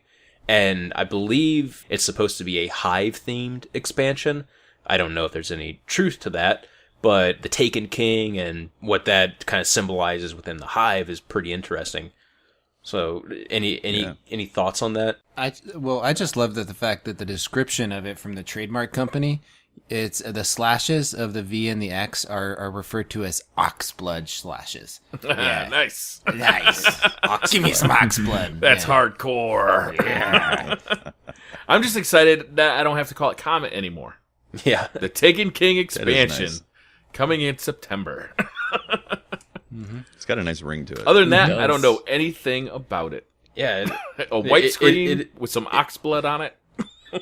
Speaker 1: and I believe it's supposed to be a Hive themed expansion. I don't know if there's any truth to that, but the Taken King and what that kind of symbolizes within the Hive is pretty interesting. So, any thoughts on that?
Speaker 4: I just love the fact that the description of it from the trademark company, it's the slashes of the V and the X are referred to as oxblood slashes. Yeah.
Speaker 5: Nice.
Speaker 4: Nice. Give me some oxblood.
Speaker 5: That's hardcore.
Speaker 4: Yeah.
Speaker 5: I'm just excited that I don't have to call it Comet anymore.
Speaker 1: Yeah.
Speaker 5: The Taken King
Speaker 3: is
Speaker 5: expansion
Speaker 3: nice.
Speaker 5: coming in September.
Speaker 3: It's got a nice ring to it.
Speaker 5: Other than that,
Speaker 2: does.
Speaker 5: I don't know anything about it.
Speaker 1: Yeah,
Speaker 5: A white
Speaker 1: it-
Speaker 5: screen
Speaker 1: it-
Speaker 5: with some oxblood on it.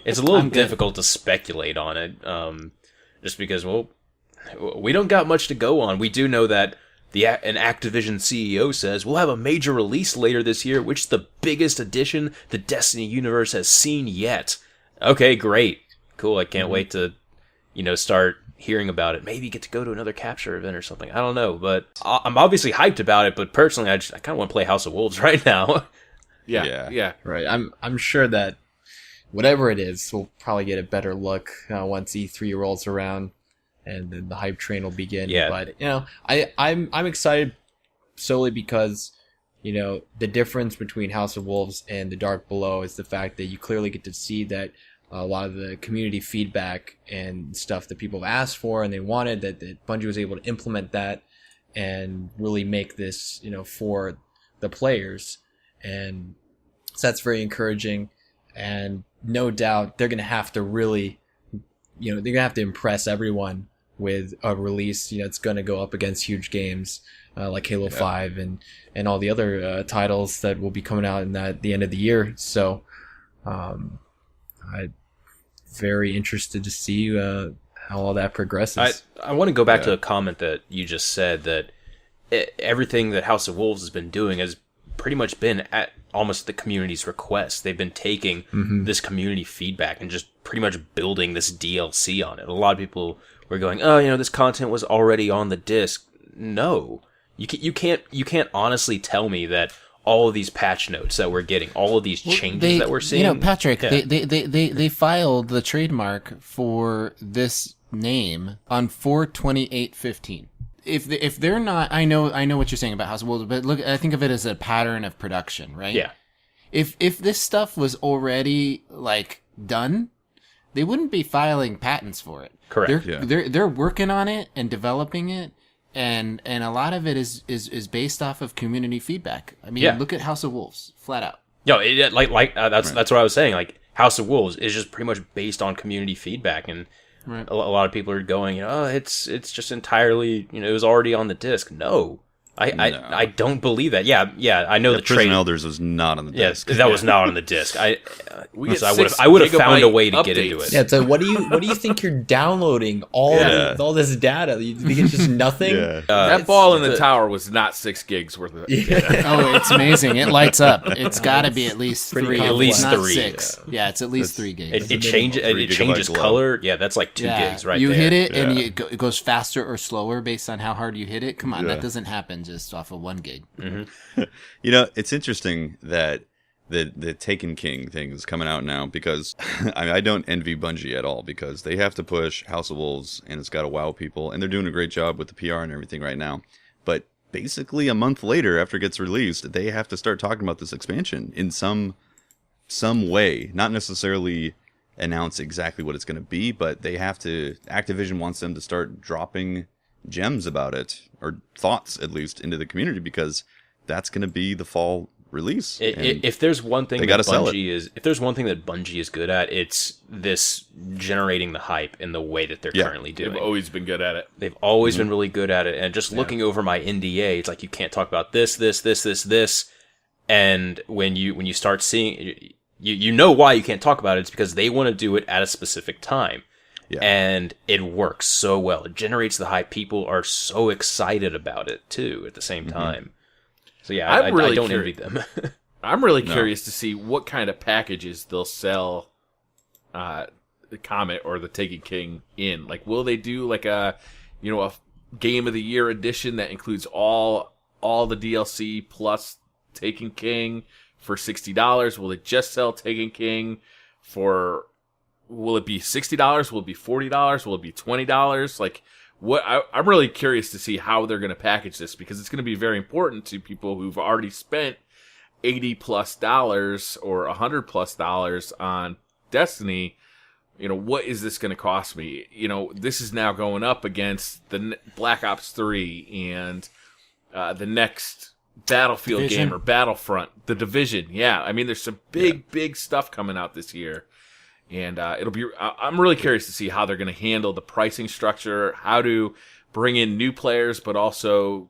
Speaker 1: it's a little difficult to speculate on it, just because, well, we don't got much to go on. We do know that an Activision CEO says we'll have a major release later this year, which is the biggest addition the Destiny universe has seen yet. Okay, great, cool. I can't wait to, start hearing about it. Maybe get to go to another capture event or something. I don't know, but I'm obviously hyped about it. But personally, I kind of want to play House of Wolves right now.
Speaker 5: Yeah.
Speaker 2: Right. I'm sure that whatever it is, we'll probably get a better look once E3 rolls around, and then the hype train will begin.
Speaker 1: Yeah.
Speaker 2: But I'm excited solely because the difference between House of Wolves and The Dark Below is the fact that you clearly get to see that a lot of the community feedback and stuff that people have asked for and they wanted, that Bungie was able to implement that and really make this for the players. And so that's very encouraging, and no doubt they're going to have to really, they're going to have to impress everyone with a release. It's going to go up against huge games like Halo 5 and all the other titles that will be coming out in the end of the year. So I'm very interested to see how all that progresses.
Speaker 1: I want to go back to a comment that you just said, that everything that House of Wolves has been doing has pretty much been at almost the community's request. They've been taking this community feedback and just pretty much building this DLC on it. A lot of people were going, "Oh, this content was already on the disc." No, you can't honestly tell me that all of these patch notes that we're getting, all of these changes that we're seeing,
Speaker 4: Patrick, they filed the trademark for this name on 4/28/15. If they're not, I know what you're saying about House of Wolves, but look, I think of it as a pattern of production, right?
Speaker 1: Yeah.
Speaker 4: If this stuff was already done, they wouldn't be filing patents for it.
Speaker 1: Correct.
Speaker 4: They're working on it and developing it, and a lot of it is based off of community feedback. I mean, look at House of Wolves, flat out.
Speaker 1: No, that's what I was saying. Like, House of Wolves is just pretty much based on community feedback, and a lot of people are going, it's just entirely, it was already on the disc. No, I don't believe that. Yeah, I know the
Speaker 3: Prison
Speaker 1: trade.
Speaker 3: Elders was not on the
Speaker 1: Yes,
Speaker 3: disc.
Speaker 1: that was not on the disc. I would
Speaker 5: get
Speaker 1: have found a
Speaker 5: 6
Speaker 1: way to get into
Speaker 5: updates.
Speaker 1: it.
Speaker 2: Yeah, so what do you think you're downloading all this data? You think it's just nothing?
Speaker 3: Yeah.
Speaker 5: That ball in the tower was not 6 gigs worth of data.
Speaker 4: Oh, it's amazing! It lights up. It's got to be at least
Speaker 2: pretty
Speaker 4: 3,
Speaker 2: complex.
Speaker 1: At least
Speaker 4: not
Speaker 1: 3.
Speaker 4: 6. Yeah, it's at least 3 gigs.
Speaker 1: It changes.
Speaker 3: 3
Speaker 1: It changes
Speaker 3: gigabytes low.
Speaker 1: color. Yeah, that's like 2 gigs right
Speaker 4: you
Speaker 1: there.
Speaker 4: hit it and it goes faster or slower based on how hard you hit it. Come on,
Speaker 3: Yeah.
Speaker 4: that doesn't happen just off of 1 gig.
Speaker 3: It's interesting that the Taken King thing is coming out now, because I don't envy Bungie at all, because they have to push House of Wolves and it's got to wow people, and they're doing a great job with the PR and everything right now. But basically a month later, after it gets released, they have to start talking about this expansion in some way, not necessarily announce exactly what it's going to be, but they have to. Activision wants them to start dropping gems about it, or thoughts at least, into the community, because that's going to be the fall release.
Speaker 1: If there's one thing
Speaker 3: they
Speaker 1: that
Speaker 3: gotta sell it.
Speaker 1: if there's one thing that Bungie is good at, it's this generating the hype in the way that they're currently doing.
Speaker 5: They've always been good at it.
Speaker 1: They've always been really good at it. And just looking over my NDA, it's like you can't talk about this. And when you start seeing, you know why you can't talk about it. It's because they want to do it at a specific time. Yeah. And it works so well. It generates the hype. People are so excited about it too at the same time. So yeah, I don't envy them.
Speaker 5: I'm really curious to see what kind of packages they'll sell the Comet or the Taken King in. Like, will they do like a Game of the Year edition that includes all the DLC plus Taken King for $60? Will it just sell Taken King for? Will it be $60? Will it be $40? Will it be $20? Like, I'm really curious to see how they're going to package this, because it's going to be very important to people who've already spent $80+ or $100+ on Destiny. What is this going to cost me? This is now going up against the Black Ops 3 and the next Battlefield
Speaker 4: Division.
Speaker 5: game, or Battlefront, The Division. Yeah, I mean, there's some big stuff coming out this year. And I'm really curious to see how they're going to handle the pricing structure, how to bring in new players, but also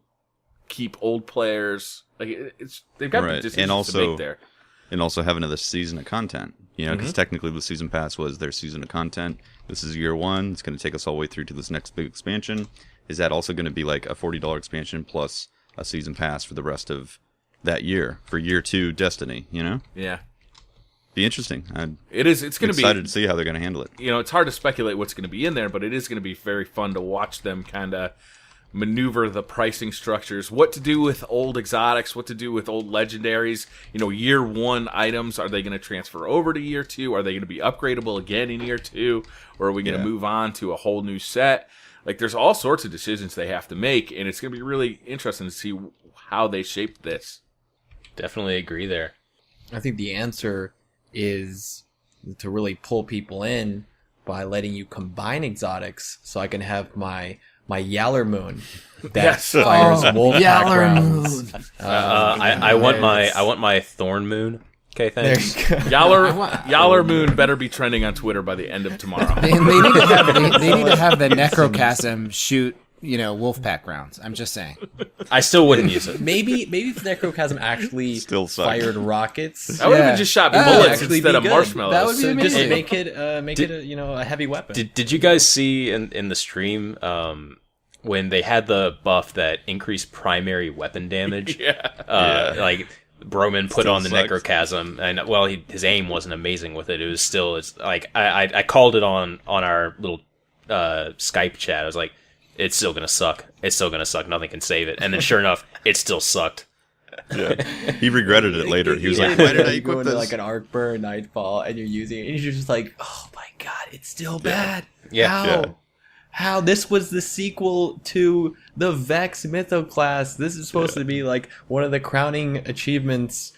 Speaker 5: keep old players. Like, they've got the decisions to make there.
Speaker 3: And also have another season of content, because technically the season pass was their season of content. This is year one. It's going to take us all the way through to this next big expansion. Is that also going to be like a $40 expansion plus a season pass for the rest of that year, for year 2 Destiny,
Speaker 5: Yeah.
Speaker 3: Be interesting.
Speaker 5: It's going to be
Speaker 3: excited to see how they're going to handle it.
Speaker 5: It's hard to speculate what's going to be in there, but it is going to be very fun to watch them kind of maneuver the pricing structures, what to do with old exotics, what to do with old legendaries. Year 1 items, are they going to transfer over to year 2? Are they going to be upgradable again in year 2? Or are we going to move on to a whole new set? Like, there's all sorts of decisions they have to make, and it's going to be really interesting to see how they shape this.
Speaker 1: Definitely agree there.
Speaker 2: I think the answer is to really pull people in by letting you combine exotics, so I can have my Yaller Moon that fires wolf backgrounds.
Speaker 1: I want my Thorn Moon. Okay, thanks.
Speaker 5: Yaller Moon better be trending on Twitter by the end of tomorrow.
Speaker 4: They need to have the Necrochasm shoot Wolfpack rounds. I'm just saying.
Speaker 1: I still wouldn't use it.
Speaker 2: Maybe if Necrochasm actually
Speaker 3: still
Speaker 2: fired rockets.
Speaker 5: I would have just shot bullets instead of marshmallows.
Speaker 4: That would be amazing.
Speaker 2: Just make it a heavy weapon.
Speaker 1: Did you guys see in the stream when they had the buff that increased primary weapon damage? Like Broman put
Speaker 3: Still
Speaker 1: on the
Speaker 3: sucks.
Speaker 1: Necrochasm, and his aim wasn't amazing with it. It was still, it's like I called it on our little Skype chat. I was like, it's still gonna suck. It's still gonna suck. Nothing can save it. And then sure enough, it still sucked.
Speaker 3: Yeah. He regretted it later. He was like, why did I
Speaker 2: you go
Speaker 3: equip
Speaker 2: into
Speaker 3: this?
Speaker 2: like an Arc Burn Nightfall and you're using it, and you're just like, oh my god, it's still bad.
Speaker 1: Yeah.
Speaker 2: How this was the sequel to the Vex Mythoclast. This is supposed to be like one of the crowning achievements,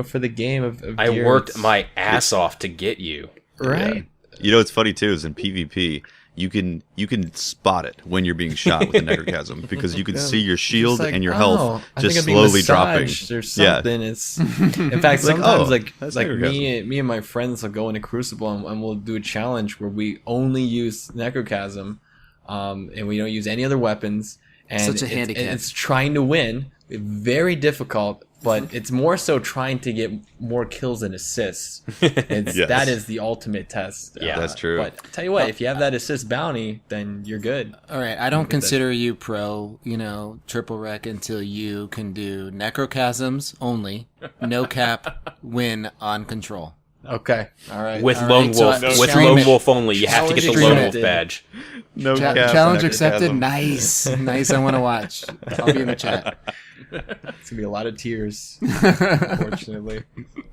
Speaker 2: for the game of
Speaker 1: I
Speaker 2: Gears.
Speaker 1: worked my ass off to get you.
Speaker 2: right.
Speaker 3: Yeah. What's funny too is in PvP, you can spot it when you're being shot with the Necrochasm, because you can see your shield
Speaker 2: Like,
Speaker 3: and your
Speaker 2: oh,
Speaker 3: health
Speaker 2: I think
Speaker 3: just
Speaker 2: I'm being
Speaker 3: slowly dropping.
Speaker 2: massaged or something. It's in fact
Speaker 3: Like,
Speaker 2: sometimes
Speaker 3: oh,
Speaker 2: like
Speaker 3: that's
Speaker 2: me and my friends will go into Crucible and we'll do a challenge where we only use Necrochasm, and we don't use any other weapons. And
Speaker 4: Such a handicap.
Speaker 2: It's trying to win. Very difficult, but it's more so trying to get more kills and assists.
Speaker 3: Yes.
Speaker 2: That is the ultimate test.
Speaker 1: Yeah,
Speaker 3: that's true.
Speaker 2: But tell you what, if you have that assist bounty, then you're good.
Speaker 4: All right, I don't consider you pro, triple rec until you can do Necrochasms only, no cap, win on control.
Speaker 2: Okay, all right.
Speaker 1: With
Speaker 4: All
Speaker 1: Lone
Speaker 4: right, so
Speaker 1: Wolf, with
Speaker 4: stream
Speaker 1: Lone
Speaker 4: it.
Speaker 1: Wolf only, you have to get the
Speaker 2: Challenge
Speaker 1: Lone Wolf
Speaker 2: accepted.
Speaker 1: badge.
Speaker 3: No
Speaker 4: Challenge accepted. Nice. I want to watch. I'll be in the chat.
Speaker 2: It's gonna be a lot of tears, unfortunately.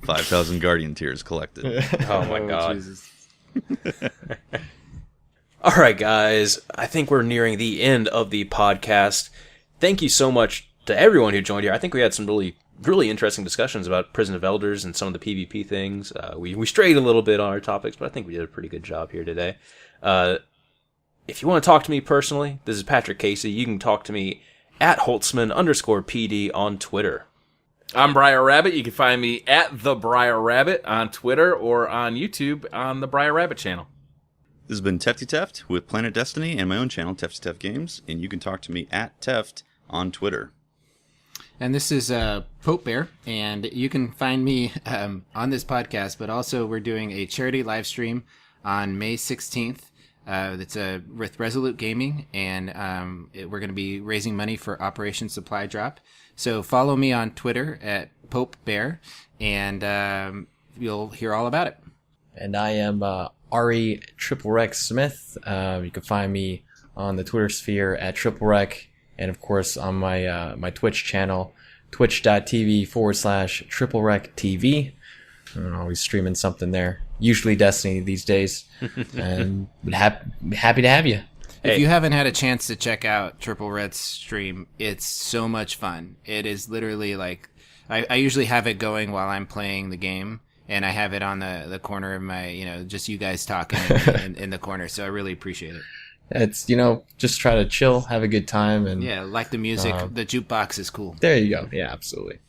Speaker 3: 5,000 Guardian tears collected.
Speaker 1: Oh my god.
Speaker 4: Jesus.
Speaker 1: All right, guys. I think we're nearing the end of the podcast. Thank you so much to everyone who joined here. I think we had some really really interesting discussions about Prison of Elders and some of the PvP things. We strayed a little bit on our topics, but I think we did a pretty good job here today. If you want to talk to me personally, this is Patrick Casey. You can talk to me at Holtzman_PD on Twitter.
Speaker 5: I'm Briar Rabbit. You can find me at the Briar Rabbit on Twitter or on YouTube on the Briar Rabbit channel.
Speaker 3: This has been Tefty Teft with Destiny and my own channel, Tefty Teft Games, and you can talk to me at Teft on Twitter.
Speaker 4: And this is Pope Bear, and you can find me on this podcast, but also we're doing a charity live stream on May 16th. It's with Resolute Gaming, and we're going to be raising money for Operation Supply Drop. So follow me on Twitter at Pope Bear, and you'll hear all about it.
Speaker 2: And I am Ari Triple Rex Smith. You can find me on the Twitter sphere at Triple Rec, and of course on my Twitch channel, twitch.tv/Triple Rec TV. I'm always streaming something there. Usually Destiny these days. And happy to have you.
Speaker 4: If you haven't had a chance to check out Triple Red's stream, it's so much fun. It is literally like, I usually have it going while I'm playing the game, and I have it on the corner of my, just you guys talking in the corner. So I really appreciate it.
Speaker 2: It's, just try to chill, have a good time. And
Speaker 4: yeah, like the music. The jukebox is cool.
Speaker 2: There you go. Yeah, absolutely.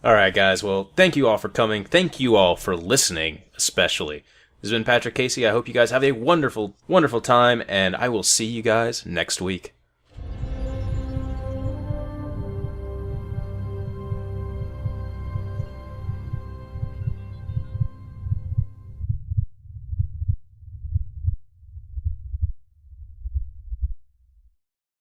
Speaker 1: All right, guys. Well, thank you all for coming. Thank you all for listening, especially. This has been Patrick Casey. I hope you guys have a wonderful, wonderful time, and I will see you guys next week.